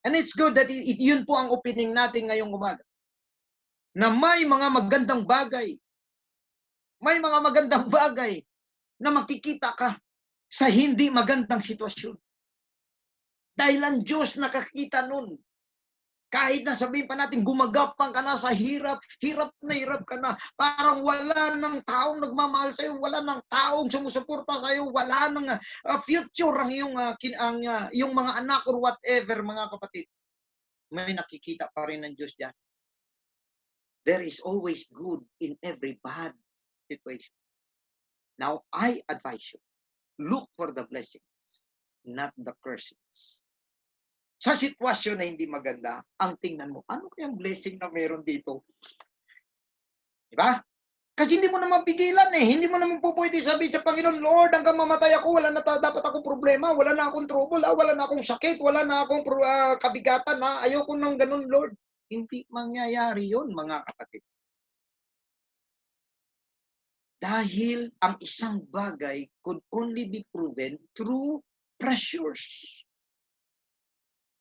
And it's good that yun po ang opening natin ngayong umaga. Na may mga magandang bagay. May mga magandang bagay na makikita ka sa hindi magandang sitwasyon. Dahil ang Diyos nakakita nun. Kahit na sabihin pa natin, gumagapang ka na sa hirap na hirap ka na. Parang wala ng taong nagmamahal sa'yo, wala ng taong sumusuporta sa'yo, wala ng future ang iyong mga anak or whatever, mga kapatid. May nakikita pa rin ng Diyos dyan. There is always good in every bad situation. Now, I advise you, look for the blessings, not the curses. Sa sitwasyon na hindi maganda, ang tingnan mo, ano kayang blessing na meron dito? Diba? Kasi hindi mo naman pigilan eh. Hindi mo naman po pwede sabihin sa Panginoon, Lord, hanggang mamatay ako, wala na dapat akong problema, wala na akong trouble, wala na akong sakit, wala na akong kabigatan, ayoko nang ganun, Lord. Hindi mangyayari yun, mga kapatid. Dahil ang isang bagay could only be proven through pressures.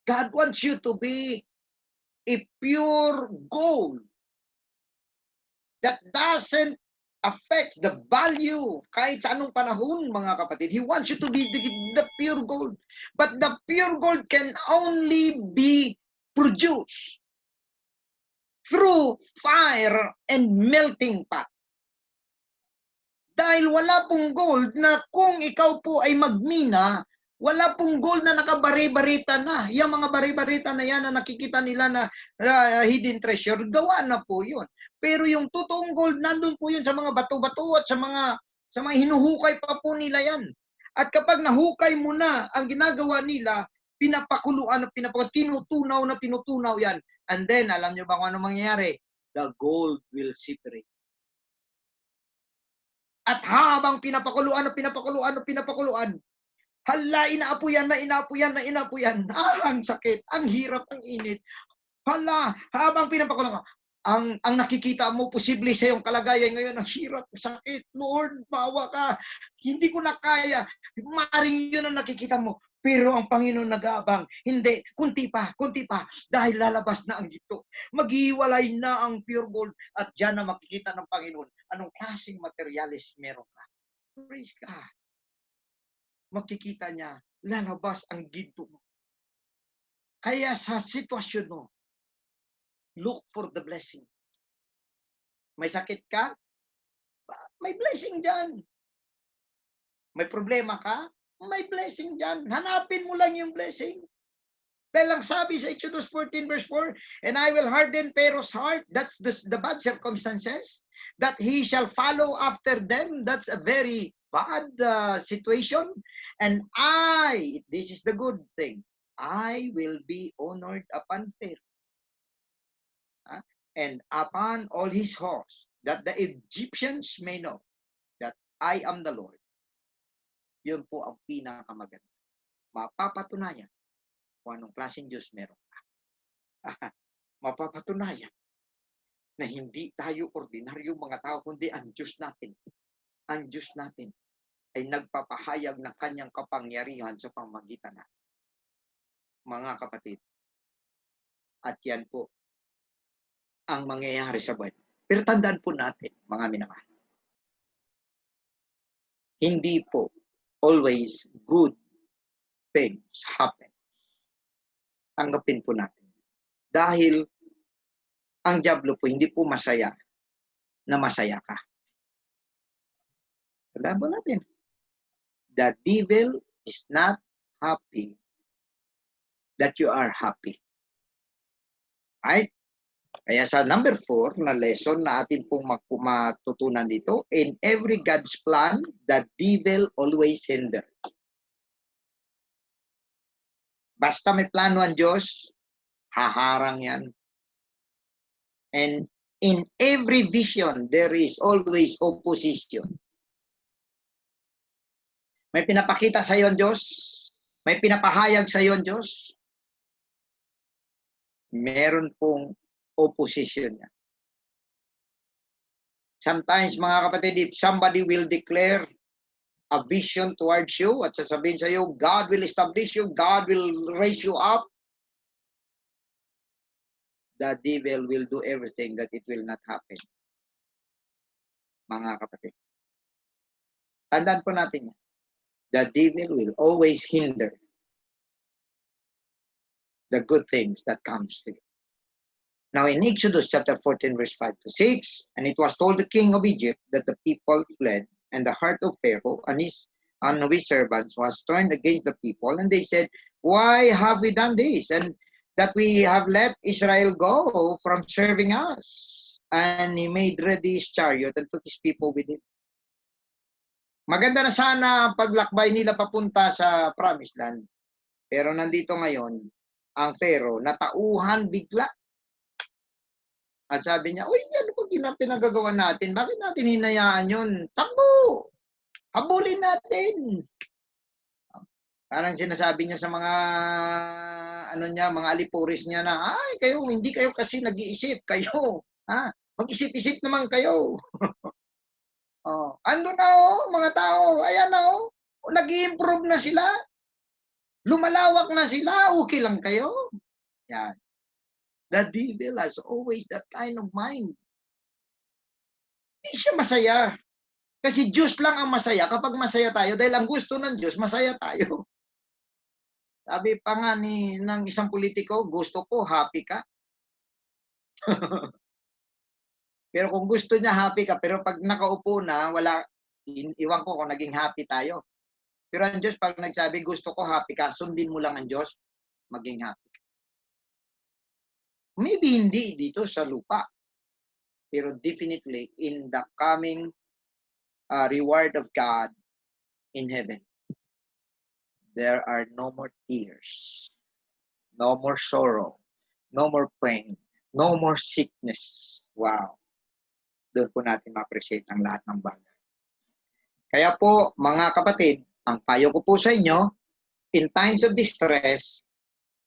God wants you to be a pure gold that doesn't affect the value kahit sa anong panahon, mga kapatid. He wants you to be the pure gold. But the pure gold can only be produced through fire and melting pot. Dahil wala pong gold na kung ikaw po ay magmina, wala pong gold na nakabari-barita na. Yung mga bari-barita na yan na nakikita nila na hidden treasure, gawa na po yun. Pero yung totoong gold, nandun po yun sa mga bato-bato at sa mga hinuhukay pa po nila yan. At kapag nahukay mo na, ang ginagawa nila, pinapakuluan at tinutunaw yan. And then, alam nyo ba kung ano mangyayari? The gold will separate. At habang pinapakuluan, hala, inaapuyan. Ang sakit, ang hirap, ang init. Hala, habang pinapakuluan, ang nakikita mo, posible sa iyong kalagayan ngayon, ang hirap, sakit. Lord, maawa ka. Hindi ko na kaya. Maring yun ang nakikita mo. Pero ang Panginoon nag-aabang, hindi, kunti pa, dahil lalabas na ang ginto. Maghiwalay na ang pure gold at diyan na makikita ng Panginoon anong klaseng materialis meron ka. Praise God. Makikita niya, lalabas ang ginto mo. Kaya sa sitwasyon mo, look for the blessing. May sakit ka? May blessing dyan. May problema ka? May blessing dyan. Hanapin mo lang yung blessing. Dahil lang sabi sa Exodus 14 verse 4, and I will harden Pharaoh's heart. That's the bad circumstances. That he shall follow after them. That's a very bad situation. And this is the good thing, I will be honored upon Pharaoh. And upon all his hosts, that the Egyptians may know that I am the Lord. Yun po ang pinakamaganda. Mapapatunayan kung anong klaseng Diyos meron ka. Mapapatunayan na hindi tayo ordinaryong mga tao, kundi ang Diyos natin. Ang Diyos natin ay nagpapahayag ng kanyang kapangyarihan sa pamamagitan natin. Mga kapatid, at yan po ang mangyayari sa buhay. Pero tandaan po natin, mga minamahal, hindi po always good things happen. Tanggapin po natin. Dahil ang diablo po hindi po masaya na masaya ka. Tandaan po natin. The devil is not happy that you are happy. Right? Kaya sa number 4 na lesson na atin pong matutunan dito, in every God's plan, the devil always hinders. Basta may plano ang Diyos, haharang yan. And in every vision, there is always opposition. May pinapakita sa iyo ang Diyos, may pinapahayag sa iyo ang Diyos, meron pong opposition niya. Sometimes, mga kapatid, if somebody will declare a vision towards you at sasabihin sa iyo, God will establish you, God will raise you up, the devil will do everything that it will not happen. Mga kapatid. Tandaan po natin yan. The devil will always hinder the good things that comes to you. Now in Exodus chapter 14 verse 5 to 6, and it was told the king of Egypt that the people fled, and the heart of Pharaoh and his servants was turned against the people, and they said, why have we done this? And that we have let Israel go from serving us. And he made ready his chariot and took his people with him. Maganda na sana ang paglakbay nila papunta sa promised land. Pero nandito ngayon, ang Pharaoh, natauhan bigla. At sabi niya, uy, ano ba pinagagawa natin? Bakit natin hinayaan yun? Takbo! Habulin natin! Parang sinasabi niya sa mga mga alipuris niya na, ay, kayo, hindi kayo kasi nag-iisip. Kayo, mag-isip-isip naman kayo. Ando na mga tao, ayan na nag-i-improve na sila. Lumalawak na sila, okay lang kayo. Yan. The devil has always that kind of mind. Hindi siya masaya. Kasi Diyos lang ang masaya kapag masaya tayo. Dahil ang gusto ng Diyos, masaya tayo. Sabi pa nga ng isang politiko, gusto ko, happy ka. Pero kung gusto niya happy ka, pero pag nakaupo na, wala, iwan ko kung naging happy tayo. Pero ang Diyos, pag nagsabi, gusto ko happy ka, sundin mo lang ang Diyos, maging happy ka. Maybe hindi dito sa lupa, pero definitely in the coming reward of God in heaven. There are no more tears, no more sorrow, no more pain, no more sickness. Wow. Doon po natin ma-appreciate ang lahat ng bagay. Kaya po, mga kapatid, ang payo ko po sa inyo, in times of distress,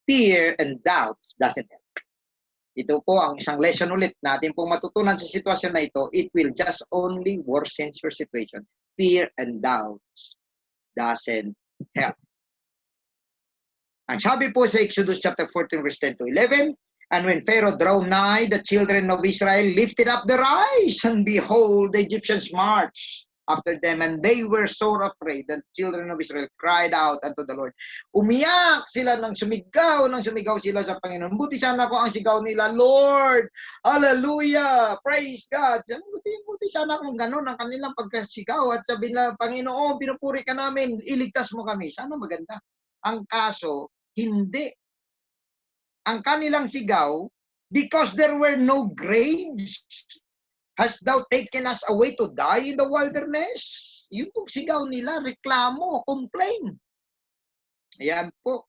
fear and doubt doesn't help. Ito po ang isang lesson ulit natin pong matutunan sa sitwasyon na ito. It will just only worsen your situation. Fear and doubt doesn't help. Ang sabi po sa Exodus chapter 14 verse 10 to 11, and when Pharaoh drew nigh, the children of Israel lifted up their eyes, and behold, the Egyptians marched after them, and they were sore afraid. The children of Israel cried out unto the Lord. Umiyak sila ng sumigaw sila sa Panginoon. Buti sana ko ang sigaw nila, Lord, hallelujah, praise God. Buti sana kung ganun ang kanilang pagkasigaw at sabi na, Panginoon, pinupuri ka namin, iligtas mo kami. Sana maganda. Ang kaso, hindi. Ang kanilang sigaw, because there were no graves, hast thou taken us away to die in the wilderness? Yung pong sigaw nila, reklamo, complain. Ayan po.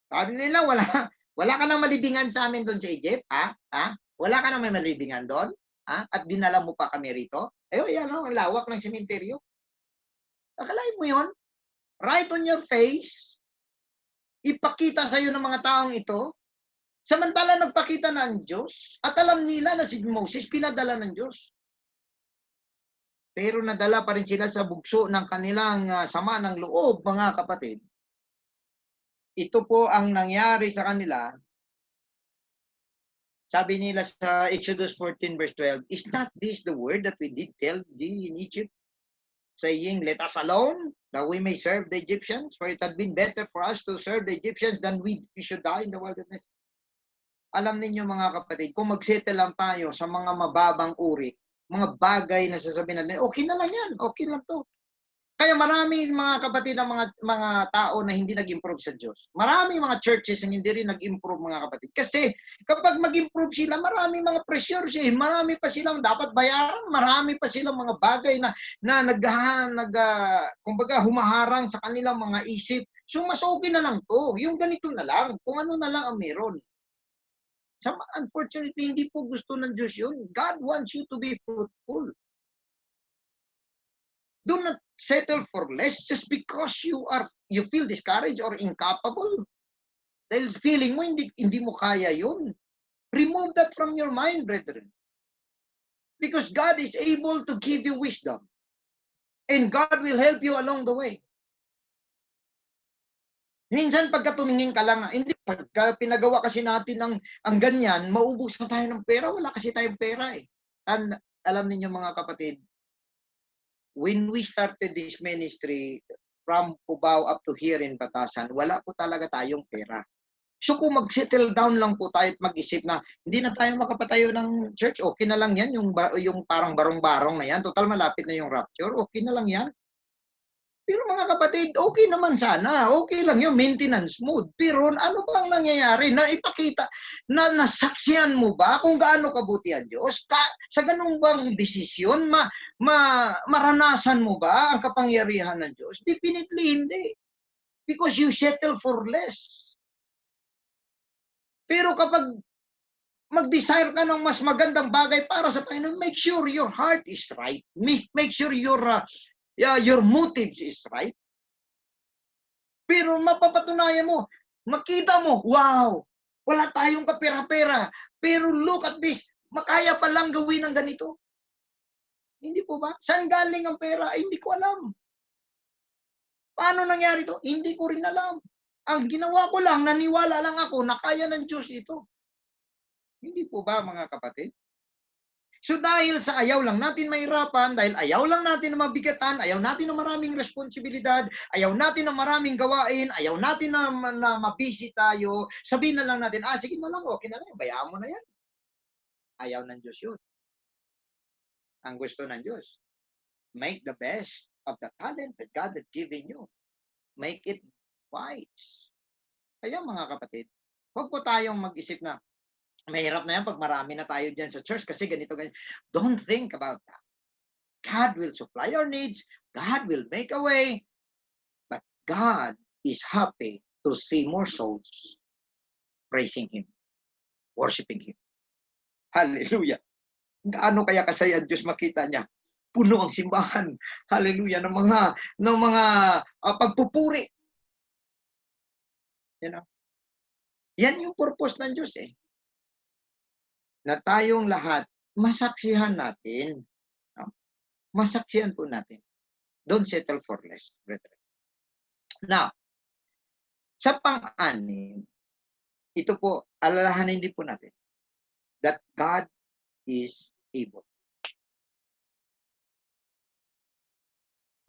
Sabi nila, wala ka nang malibingan sa amin doon sa Egypt, ha? Wala ka nang may malibingan doon, ha? At dinala mo pa kami rito? Ayan, ang lawak ng sementeryo. Akalain mo yun? Right on your face, ipakita sa iyo ng mga taong ito, samantala nagpakita na ang Diyos, at alam nila na si Moses pinadala ng Diyos. Pero nadala pa rin sila sa bugso ng kanilang sama ng loob, mga kapatid. Ito po ang nangyari sa kanila. Sabi nila sa Exodus 14 verse 12, is not this the word that we did tell thee in Egypt? Saying, let us alone, that we may serve the Egyptians, for it had been better for us to serve the Egyptians than we should die in the wilderness. Alam ninyo mga kapatid, kung mag-settle lang tayo sa mga mababang uri, mga bagay na sasabihin natin, okay na lang yan, okay lang to. Kaya marami mga kapatid ang mga tao na hindi nag-improve sa Diyos. Marami mga churches na hindi rin nag-improve mga kapatid. Kasi kapag mag-improve sila, marami mga pressure siya. Marami pa silang dapat bayaran. Marami pa silang mga bagay na kumbaga humaharang sa kanilang mga isip. So mas okay na lang to. Yung ganito na lang. Kung ano na lang ang meron. Unfortunately, hindi po gusto ng Diyos yun. God wants you to be fruitful. Do not settle for less just because you feel discouraged or incapable. Dahil feeling mo hindi mo kaya yun. Remove that from your mind, brethren. Because God is able to give you wisdom. And God will help you along the way. Minsan pagka tumingin ka lang, hindi, pagka pinagawa kasi natin ang ganyan, maubos na tayo ng pera, wala kasi tayong pera eh. And alam niyo mga kapatid, when we started this ministry from Cubao up to here in Batasan, wala po talaga tayong pera. So kung mag-settle down lang po tayo at mag-isip na hindi na tayo makapatayo ng church, okay na lang yan, yung parang barong-barong na yan, total malapit na yung rapture, okay na lang yan. Pero mga kapatid, okay naman sana. Okay lang yung maintenance mode. Pero ano bang nangyayari? Na ipakita, na nasaksihan mo ba kung gaano kabuti ang Diyos? Sa ganung bang desisyon, maranasan mo ba ang kapangyarihan ng Diyos? Definitely hindi. Because you settle for less. Pero kapag mag-desire ka ng mas magandang bagay para sa Panginoon, make sure your heart is right. Make sure your motives is right. Pero mapapatunayan mo, makita mo, wow, wala tayong kapera-pera. Pero look at this, makaya pa lang gawin ng ganito. Hindi po ba? Saan galing ang pera? Ay, hindi ko alam. Paano nangyari to? Hindi ko rin alam. Ang ginawa ko lang, naniwala lang ako na kaya ng Diyos ito. Hindi po ba mga kapatid? So dahil sa ayaw lang natin mahirapan, dahil ayaw lang natin na mabigatan, ayaw natin na maraming responsibilidad, ayaw natin na maraming gawain, ayaw natin na mabisi tayo, sabihin na lang natin, sige na lang, okay na lang, bayaan mo na yan. Ayaw ng Diyos yun. Ang gusto ng Diyos, make the best of the talent that God has given you. Make it wise. Kaya mga kapatid, huwag po tayong mag-isip na, mahirap na yan pag marami na tayo dyan sa church kasi ganito, ganito. Don't think about that. God will supply your needs. God will make a way. But God is happy to see more souls praising Him, worshiping Him. Hallelujah. Gaano kaya kasaya ang Diyos makita niya? Puno ang simbahan. Hallelujah. Ng mga pagpupuri. You know? Yan yung purpose ng Diyos eh. Na tayong lahat, masaksihan natin. Masaksihan po natin. Don't settle for less, brethren. Now, sa pang-anim, ito po, alalahanin din po natin that God is able.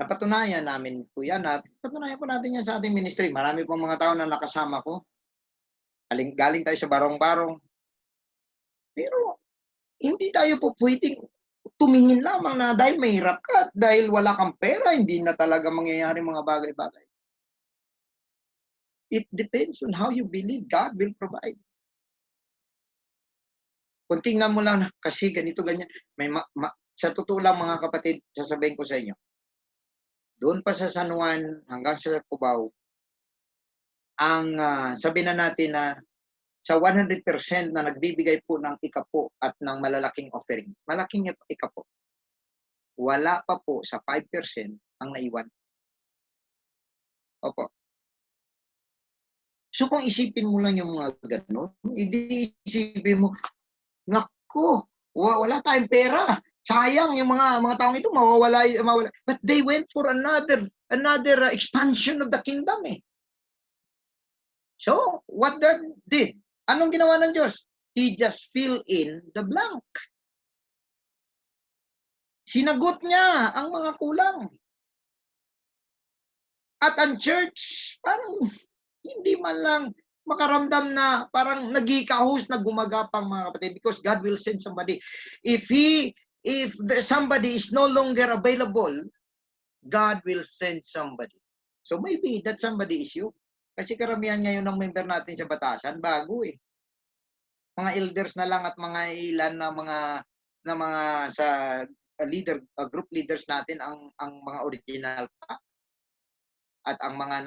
Napatunayan namin po yan at patunayan po natin yan sa ating ministry. Marami pong mga tao na nakasama ko. Galing tayo sa barong-barong. Pero hindi tayo po pwedeng tumingin lamang na dahil mahirap ka, dahil wala kang pera, hindi na talaga mangyayari mga bagay-bagay. It depends on how you believe God will provide. Kung tingnan mo lang, kasi ganito, ganyan, sa totoo lang mga kapatid, sasabihin ko sa inyo, doon pa sa San Juan hanggang sa Cubao, ang sabihin na natin na sa 100% na nagbibigay po ng ikapo at ng malalaking offering, malaking ikapo, wala pa po sa 5% ang naiwan. Opo. So kung isipin mo lang yung mga gano'n, hindi isipin mo, naku, wala tayong pera. Sayang yung mga taong ito, mawawala. But they went for another expansion of the kingdom eh. So, what that did? Anong ginawa ng Diyos? He just fill in the blank. Sinagot niya ang mga kulang. At ang church, parang hindi man lang makaramdam na parang nagikahus na gumagapang mga kapatid because God will send somebody. If somebody is no longer available, God will send somebody. So maybe that somebody is you. Kasi karamihan ngayon ng member natin sa batasan, bago eh. Mga elders na lang at mga ilan na mga sa group leaders natin ang mga original pa. At ang mga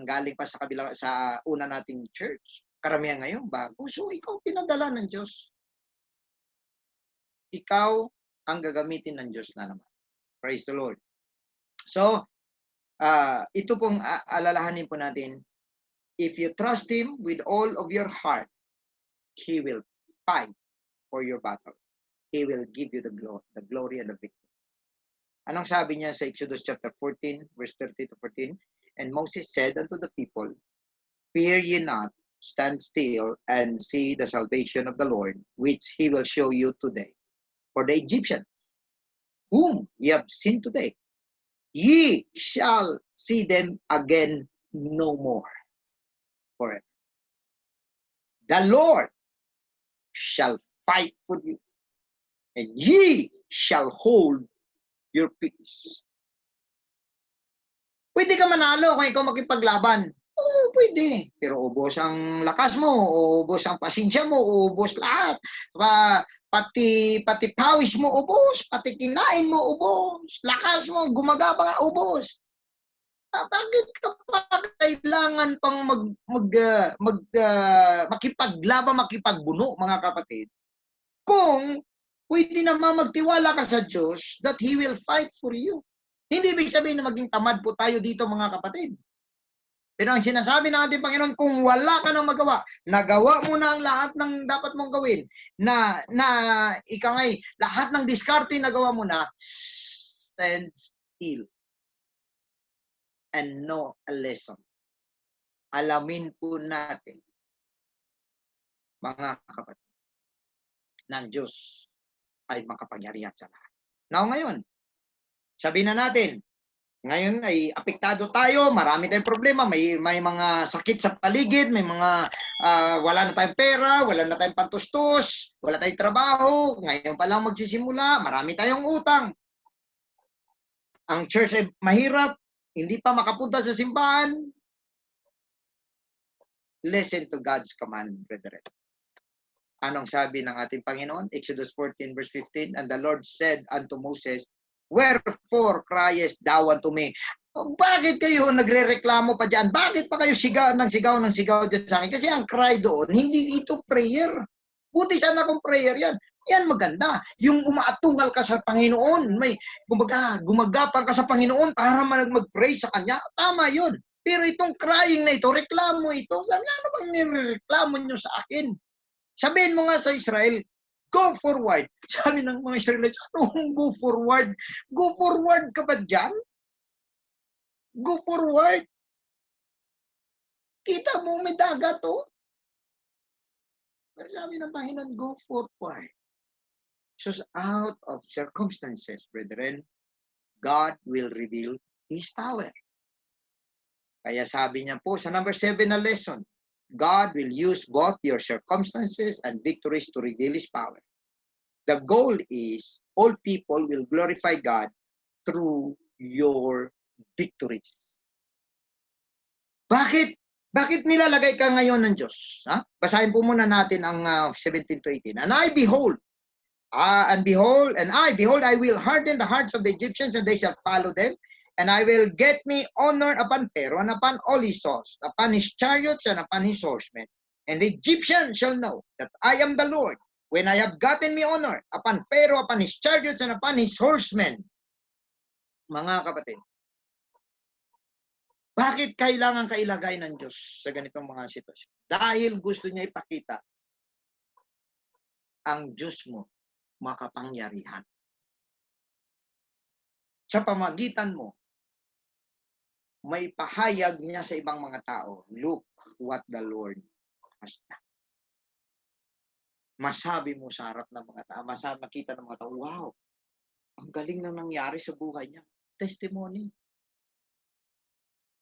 galing pa sa kabila sa una nating church, karamihan ngayon bago. So ikaw pinadala ng Diyos. Ikaw ang gagamitin ng Diyos na naman. Praise the Lord. So, ito pong alalahanin po natin. If you trust Him with all of your heart, He will fight for your battle. He will give you the glory and the victory. Anong sabi niya sa Exodus chapter 14, verse 30 to 14? And Moses said unto the people, fear ye not, stand still and see the salvation of the Lord, which He will show you today. For the Egyptians, whom ye have seen today, ye shall see them again no more forever. The Lord shall fight for you, and ye shall hold your peace. Pwede ka manalo kung ikaw makipaglaban. Oo, pwede. Pero ubos ang lakas mo, ubos ang pasensya mo, ubos lahat. Pati pawis mo, ubos. Pati kinain mo, ubos. Lakas mo, gumagabang, ubos. Bakit ka pa kailangan pang makipaglaban, makipagbuno, mga kapatid? Kung pwede naman magtiwala ka sa Diyos that He will fight for you. Hindi ibig sabihin na maging tamad po tayo dito, mga kapatid. Pero ang sinasabi ng ating Panginoon, kung wala ka nang magawa, nagawa mo na ang lahat ng dapat mong gawin, na ikangay, lahat ng diskarte nagawa mo na, stand still and know a lesson. Alamin po natin, mga kapatid, ng Diyos ay makapangyarihan sa lahat. Now ngayon, sabihin na natin, Ngayon ay apektado tayo, marami tayong problema, may mga sakit sa paligid, may mga wala na tayong pera, wala na tayong pantustos, wala tayong trabaho, ngayon pa lang magsisimula, marami tayong utang. Ang church ay mahirap, hindi pa makapunta sa simbahan. Listen to God's command, brethren. Anong sabi ng ating Panginoon? Exodus 14 verse 15, and the Lord said unto Moses, wherefore criest thou unto me? Bakit kayo nagrereklamo pa dyan? Bakit pa kayo sigaw ng sigaw dyan sa akin? Kasi ang cry doon, hindi ito prayer. Buti sana kung prayer yan. Yan maganda. Yung umaatungal ka sa Panginoon, may gumagapang ka sa Panginoon para mag-pray sa Kanya. Tama yun. Pero itong crying na ito, reklamo ito. Ano bang nireklamo nyo sa akin? Sabihin mo nga sa Israel, go forward. Sabi ng mga Israelites, anong go forward? Go forward ka ba dyan? Go forward. Kita mo, may dagat to. Pero sabi ng Panginoon, go forward. So out of circumstances, brethren, God will reveal His power. Kaya sabi niya po sa number 7 na lesson, God will use both your circumstances and victories to reveal His power. The goal is all people will glorify God through your victories. Bakit nilalagay ka ngayon ng Diyos? Ha? Basahin po muna natin ang 17 to 18. And behold, I will harden the hearts of the Egyptians, and they shall follow them. And I will get me honor upon Pharaoh, and upon all his hosts, upon his chariots, and upon his horsemen. And the Egyptians shall know that I am the Lord, when I have gotten me honor upon Pharaoh, upon his chariots, and upon his horsemen. Mga kapatid, bakit kailangan kailagay ng Diyos sa ganitong mga sitwasyon? Dahil gusto niya ipakita ang Diyos mo makapangyarihan. Sa pamagitan mo, may pahayag niya sa ibang mga tao, look what the Lord has done. Masabi mo sa harap ng mga tao, makita ng mga tao, wow, ang galing nang nangyari sa buhay niya. Testimony.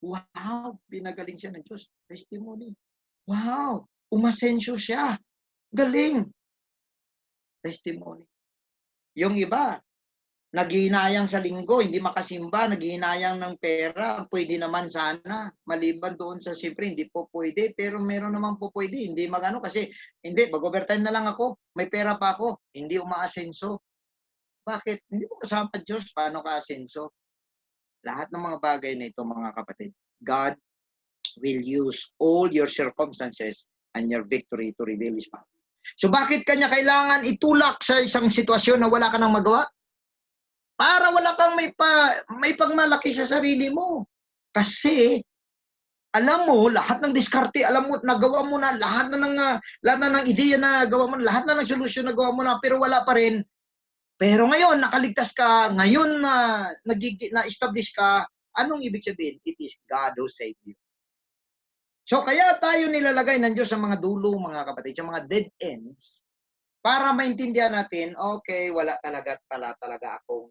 Wow, pinagaling siya ng Diyos. Testimony. Wow, umasensyo siya. Galing. Testimony. Yung iba, naghihinayang sa linggo, hindi makasimba, naghihinayang ng pera, pwede naman sana. Maliban doon sa siyempre, hindi po pwede, pero meron naman po pwede. Hindi magano kasi, hindi, mag-overtime na lang ako, may pera pa ako, hindi umaasenso. Bakit? Hindi mo kasama Diyos, paano ka asenso? Lahat ng mga bagay na ito, mga kapatid, God will use all your circumstances and your victory to reveal His power. So bakit kanya kailangan itulak sa isang sitwasyon na wala ka nang magawa? Para wala kang may pagmalaki sa sarili mo. Kasi alam mo, lahat ng diskarte, alam mo, nagawa mo na, lahat na ng ideya na gawa mo, lahat na ng solusyon na gawa mo na, pero wala pa rin. Pero ngayon, nakaligtas ka, ngayon na-establish ka, anong ibig sabihin? It is God who saved you. So kaya tayo nilalagay ng Diyos sa mga dulo, mga kapatid, sa mga dead ends, para maintindihan natin, okay, wala talaga akong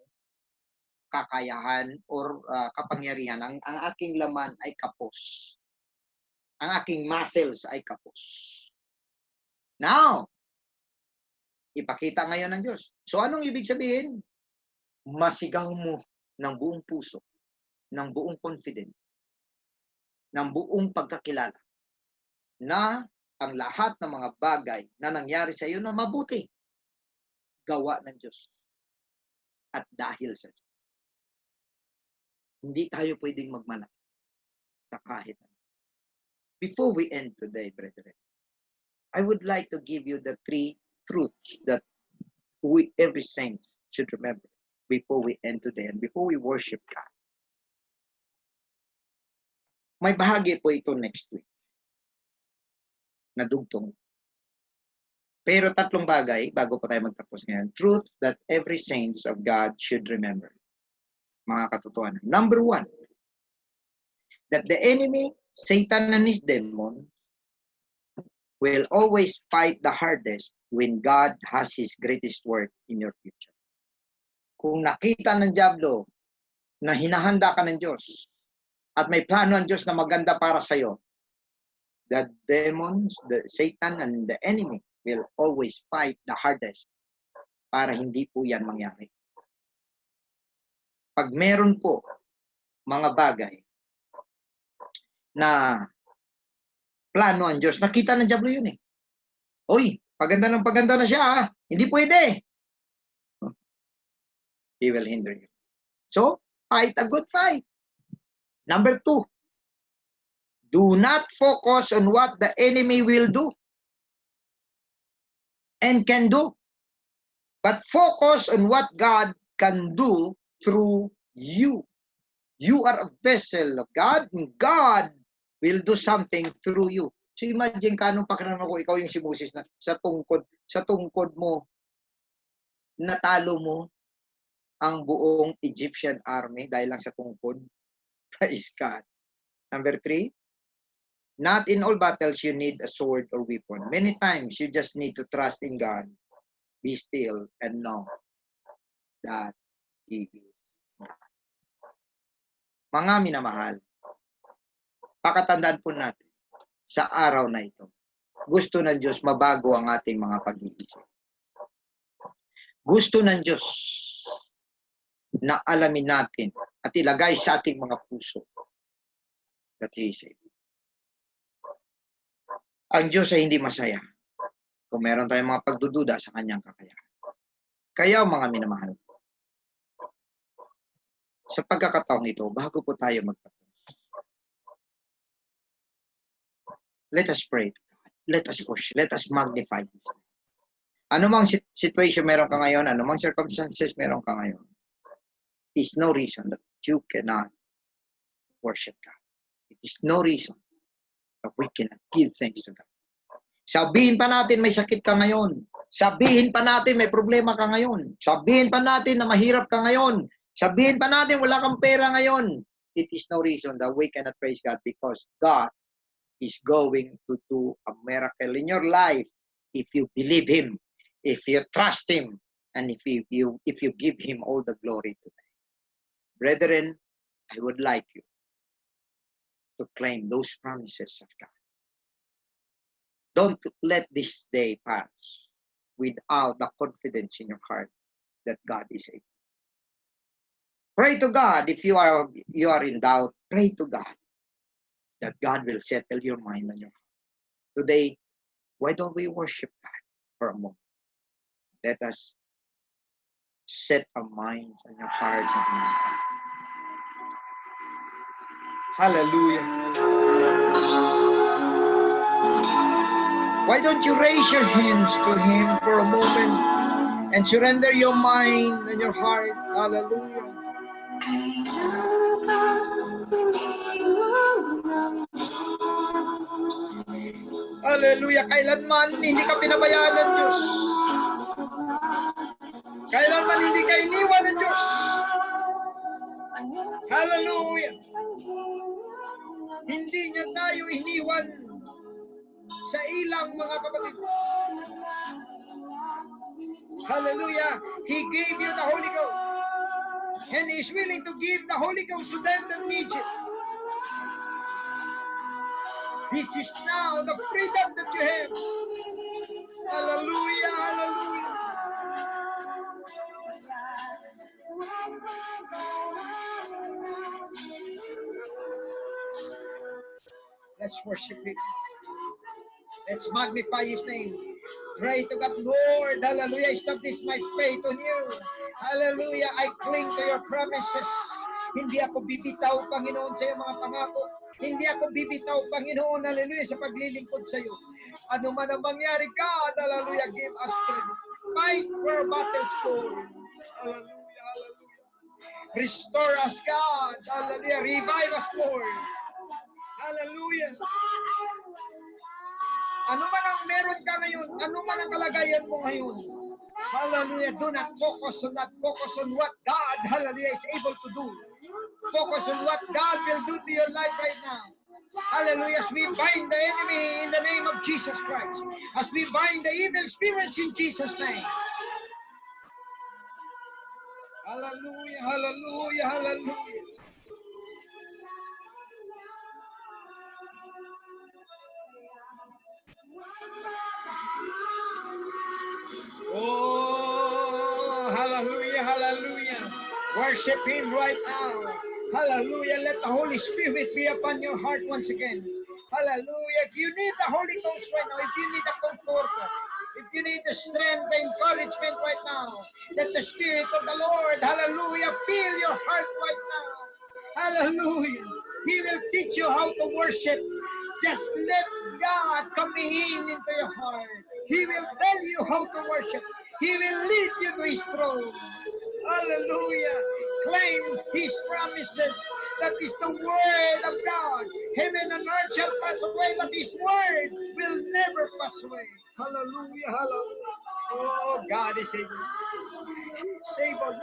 kakayahan or kapangyarihan. Ang aking laman ay kapos. Ang aking muscles ay kapos. Now, ipakita ngayon ng Diyos. So anong ibig sabihin? Masigaw mo ng buong puso, ng buong confident, ng buong pagkakilala na ang lahat ng mga bagay na nangyari sa iyo na mabuti, gawa ng Diyos. At dahil sa Diyos. Hindi tayo pwedeng magmalaki sa kahit ano. Before we end today, brethren, I would like to give you the 3 truths that every saint should remember before we end today and before we worship God. May bahagi po ito next week na dugtong. Pero 3 bagay, bago po tayo magtapos ngayon, truth that every saints of God should remember. Mga katotohanan. Number 1, that the enemy, Satan and his demon, will always fight the hardest when God has His greatest work in your future. Kung nakita ng dyablo na hinahanda ka ng Diyos at may plano ang Diyos na maganda para sa iyo, the demons, the Satan, and the enemy will always fight the hardest para hindi po yan mangyari. Pag meron po mga bagay na plano ang Diyos, nakita ng diablo yun eh. Hoy, paganda na siya, hindi pwede. He will hinder you. So, fight a good fight. Number 2, do not focus on what the enemy will do and can do, but focus on what God can do through you. You are a vessel of God, and God will do something through you. So imagine kanong pakiramdam ko, ikaw yung si Moses na sa tungkod mo, natalo mo ang buong Egyptian army dahil lang sa tungkod. Praise God. Number 3, not in all battles you need a sword or weapon. Many times you just need to trust in God, be still, and know that He is God. Mga minamahal, pakatandaan po natin sa araw na ito, gusto ng Diyos mabago ang ating mga pag-iisip. Gusto ng Diyos na alamin natin at ilagay sa ating mga puso that He is able. Ang Diyos ay hindi masaya kung meron tayong mga pagdududa sa Kanyang kakayahan. Kaya mga minamahal, sa pagkakataong ito, bago po tayo magtapos, let us pray to God. Let us worship. Let us magnify His name. Anumang situation meron ka ngayon, anumang circumstances meron ka ngayon, is no reason that you cannot worship God. It is no reason that we cannot give thanks to God. Sabihin pa natin may sakit ka ngayon. Sabihin pa natin may problema ka ngayon. Sabihin pa natin na mahirap ka ngayon. Sabihin pa natin wala kang pera ngayon. It is no reason that we cannot praise God, because God is going to do a miracle in your life if you believe Him, if you trust Him, and if you give Him all the glory today. Brethren, I would like you to claim those promises of God. Don't let this day pass without the confidence in your heart that God is able. Pray to God if you are in doubt. Pray to God that God will settle your mind and your heart. Today, why don't we worship God for a moment? Let us set our minds and our hearts on Him. Hallelujah. Why don't you raise your hands to Him for a moment and surrender your mind and your heart? Hallelujah. Hallelujah. Kailanman hindi ka pinabayaan ng Diyos. Kailanman hindi ka iniwan ng Diyos. Hallelujah. Hindi niya tayo iniwan sa ilang, mga kapatid. Hallelujah. He gave you the Holy Ghost. And He is willing to give the Holy Ghost to them that need it. This is now the freedom that you have. Hallelujah. Hallelujah. Let's worship Him. Let's magnify His name. Pray to God, Lord. Hallelujah. Establish my faith on you. Hallelujah. I cling to your promises. Hindi ako bibitaw, Panginoon, sa iyong mga pangako. Hindi ako bibitaw, Panginoon, hallelujah, sa paglilingkod sa iyo. Ano man ang mangyari, God, hallelujah, give us strength. Fight for a battle sword. Hallelujah, hallelujah. Restore us, God. Hallelujah. Revive us, Lord. Hallelujah. Ano man ang meron ka ngayon, ano man ang kalagayan mo ngayon, hallelujah, do not focus on that. Focus on what God, hallelujah, is able to do. Focus on what God will do to your life right now. Hallelujah. As we bind the enemy in the name of Jesus Christ. As we bind the evil spirits in Jesus' name. Hallelujah, hallelujah, hallelujah. Oh, hallelujah, hallelujah. Worship Him right now. Hallelujah. Let the Holy Spirit be upon your heart once again. Hallelujah. If you need the Holy Ghost right now, if you need a comforter, if you need the strength, the encouragement right now, let the Spirit of the Lord, hallelujah, fill your heart right now. Hallelujah. He will teach you how to worship. Just let God come in into your heart. He will tell you how to worship. He will lead you to His throne. Hallelujah. Claim His promises. That is the word of God. Heaven and earth shall pass away, but His word will never pass away. Hallelujah. Hallelujah. Oh, God is able. He's able.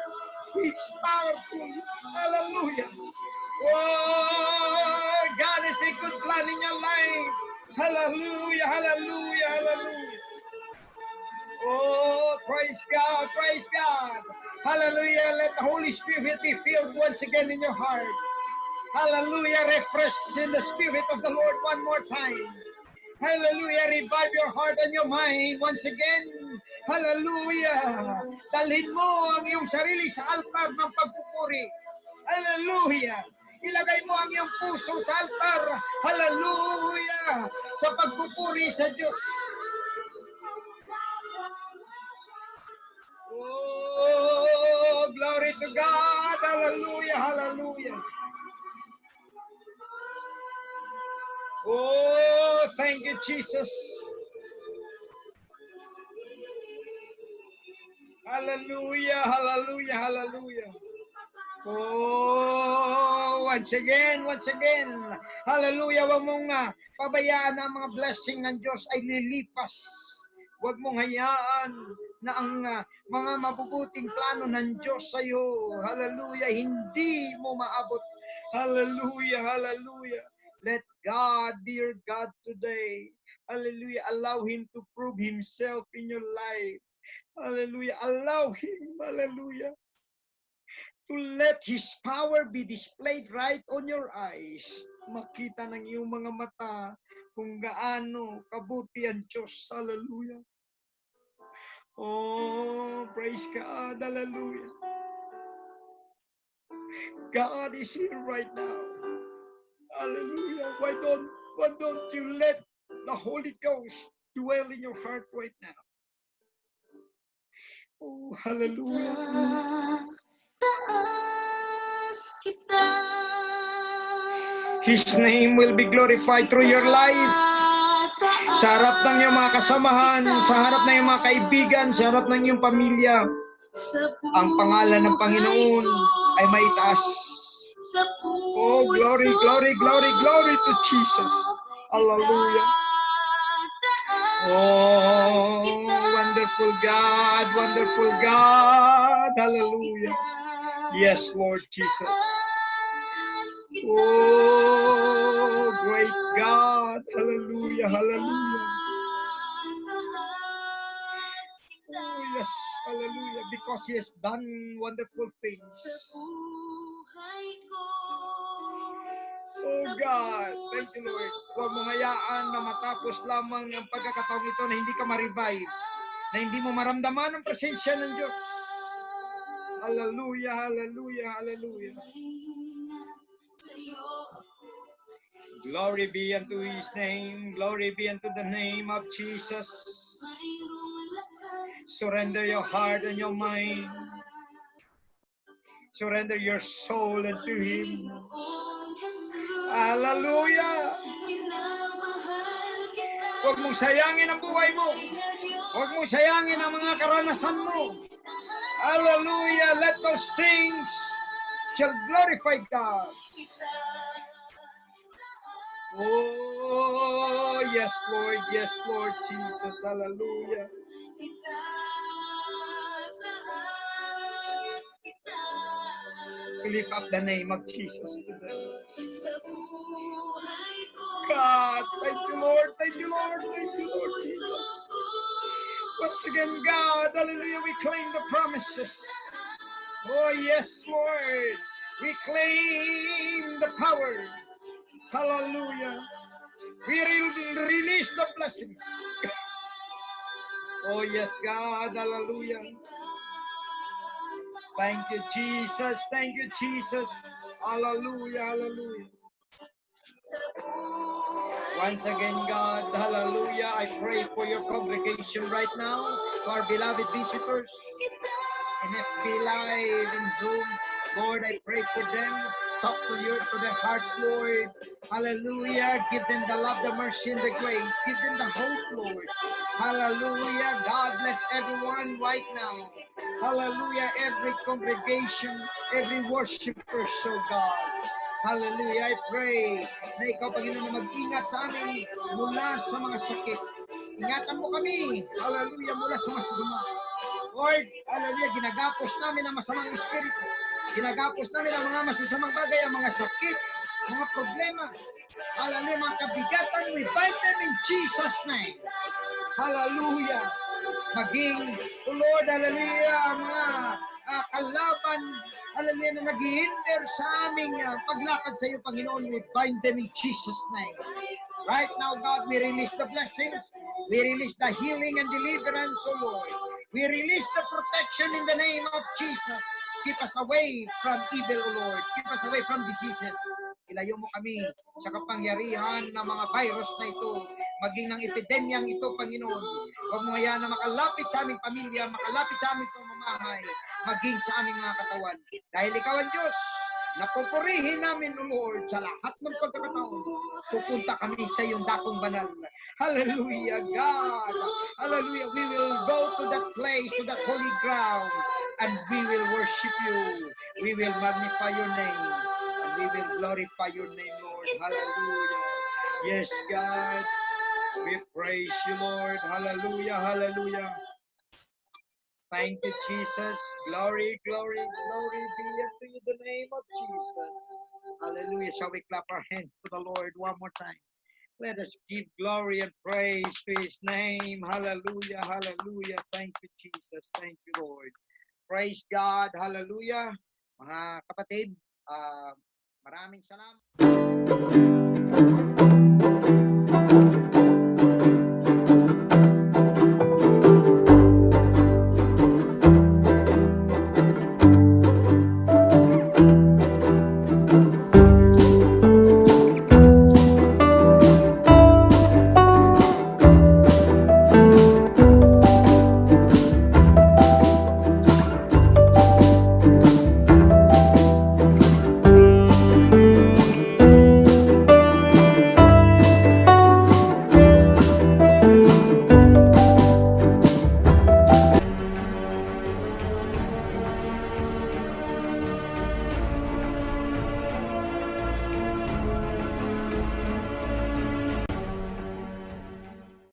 He's powerful. Hallelujah. Oh, God is a good plan in your life. Hallelujah. Hallelujah. Hallelujah. Oh, praise God, praise God. Hallelujah. Let the Holy Spirit be filled once again in your heart. Hallelujah. Refresh in the Spirit of the Lord one more time. Hallelujah. Revive your heart and your mind once again. Hallelujah. Dalhin mo ang iyong sarili sa altar ng pagpupuri. Hallelujah. Ilagay mo ang iyong puso sa altar. Hallelujah. Sa pagpupuri sa Diyos. Oh, glory to God. Hallelujah, hallelujah. Oh, thank you, Jesus. Hallelujah, hallelujah, hallelujah. Oh, once again. Hallelujah, wag mong pabayaan na ang mga blessing ng Diyos ay lilipas. Huwag mong hayaan na ang mga mabubuting plano ng Diyos sa iyo, hallelujah, hindi mo maabot. Hallelujah, hallelujah. Let God be your God today. Hallelujah. Allow Him to prove Himself in your life. Hallelujah. Allow Him, hallelujah, to let His power be displayed right on your eyes. Makita ng iyong mga mata kung gaano kabuti ang Diyos. Hallelujah. Oh, praise God. Hallelujah. God is here right now. Hallelujah. Why don't you let the Holy Ghost dwell in your heart right now? Oh, hallelujah. His name will be glorified through your life. Sa harap ng iyong mga kasamahan, sa harap ng iyong mga kaibigan, sa harap ng iyong pamilya, ang pangalan ng Panginoon ay maitaas. Oh, glory, glory, glory, glory to Jesus. Hallelujah. Oh, wonderful God, wonderful God. Hallelujah. Yes, Lord Jesus. Oh, great God. Hallelujah, hallelujah. Oh, yes, hallelujah. Because He has done wonderful things. Oh God, thank you, Lord. Huwag mong hayaan na matapos lamang ang pagkakataong ito na hindi ka ma-revive, na hindi mo maramdaman ang presensya ng Diyos. Hallelujah, hallelujah, hallelujah. Glory be unto His name. Glory be unto the name of Jesus. Surrender your heart and your mind. Surrender your soul unto Him. Hallelujah. Huwag mong sayangin ang buhay mo. Huwag mong sayangin ang mga karanasan mo. Hallelujah. Let those things shall glorify God. Oh, yes, Lord. Yes, Lord Jesus. Hallelujah. We lift up the name of Jesus today. God, thank you, Lord. Thank you, Lord. Thank you, Lord Jesus. Once again, God, hallelujah, we claim the promises. Oh, yes, Lord. We claim the power. Hallelujah. We release the blessing. Oh, yes, God. Hallelujah. Thank you, Jesus. Thank you, Jesus. Hallelujah. Hallelujah. Once again, God, hallelujah, I pray for your congregation right now, for our beloved visitors in FB Live, in Zoom. Lord, I pray for them. Talk to their hearts, Lord. Hallelujah. Give them the love, the mercy, and the grace. Give them the hope, Lord. Hallelujah. God bless everyone right now. Hallelujah. Every congregation, every worshiper, so God. Hallelujah. I pray na ikaw, Panginoon, na mag-ingat sa amin mula sa mga sakit. Ingatan mo kami. Hallelujah. Mula sa masama. Lord, hallelujah, ginagapos namin ang masamang espiritu. Ginagapos namin ang mga masasamang bagay, ang mga sakit, mga problema. Hallelujah, mga kabigatan, we bind them in Jesus' name. Hallelujah. Maging, Lord, hallelujah, mga kalaban, hallelujah, na nag-hinder sa aming paglakad sa iyo, Panginoon, we bind them in Jesus' name. Right now, God, we release the blessings. We release the healing and deliverance, O Lord. We release the protection in the name of Jesus. Keep us away from evil, O Lord. Keep us away from diseases. Ilayo mo kami sa kapangyarihan ng mga virus na ito, maging ng epidemyang ito, Panginoon. Huwag mo hayaan na makalapit sa aming pamilya, makalapit sa aming pamamahay, maging sa aming mga katawan. Dahil ikaw ang Diyos, napupurihin namin, O Lord, sa lahat ng pagkakataon. Pupunta kami sa iyong dakong banal. Hallelujah, God. Hallelujah. We will go to that place, to that holy ground, and we will worship you. We will magnify your name, and we will glorify your name, Lord. Hallelujah. Yes, God. We praise you, Lord. Hallelujah, hallelujah. Thank you, Jesus. Glory, glory, glory be unto you, the name of Jesus. Hallelujah. Shall we clap our hands to the Lord one more time? Let us give glory and praise to His name. Hallelujah, hallelujah. Thank you, Jesus. Thank you, Lord. Praise God. Hallelujah. Mga kapatid, maraming salamat.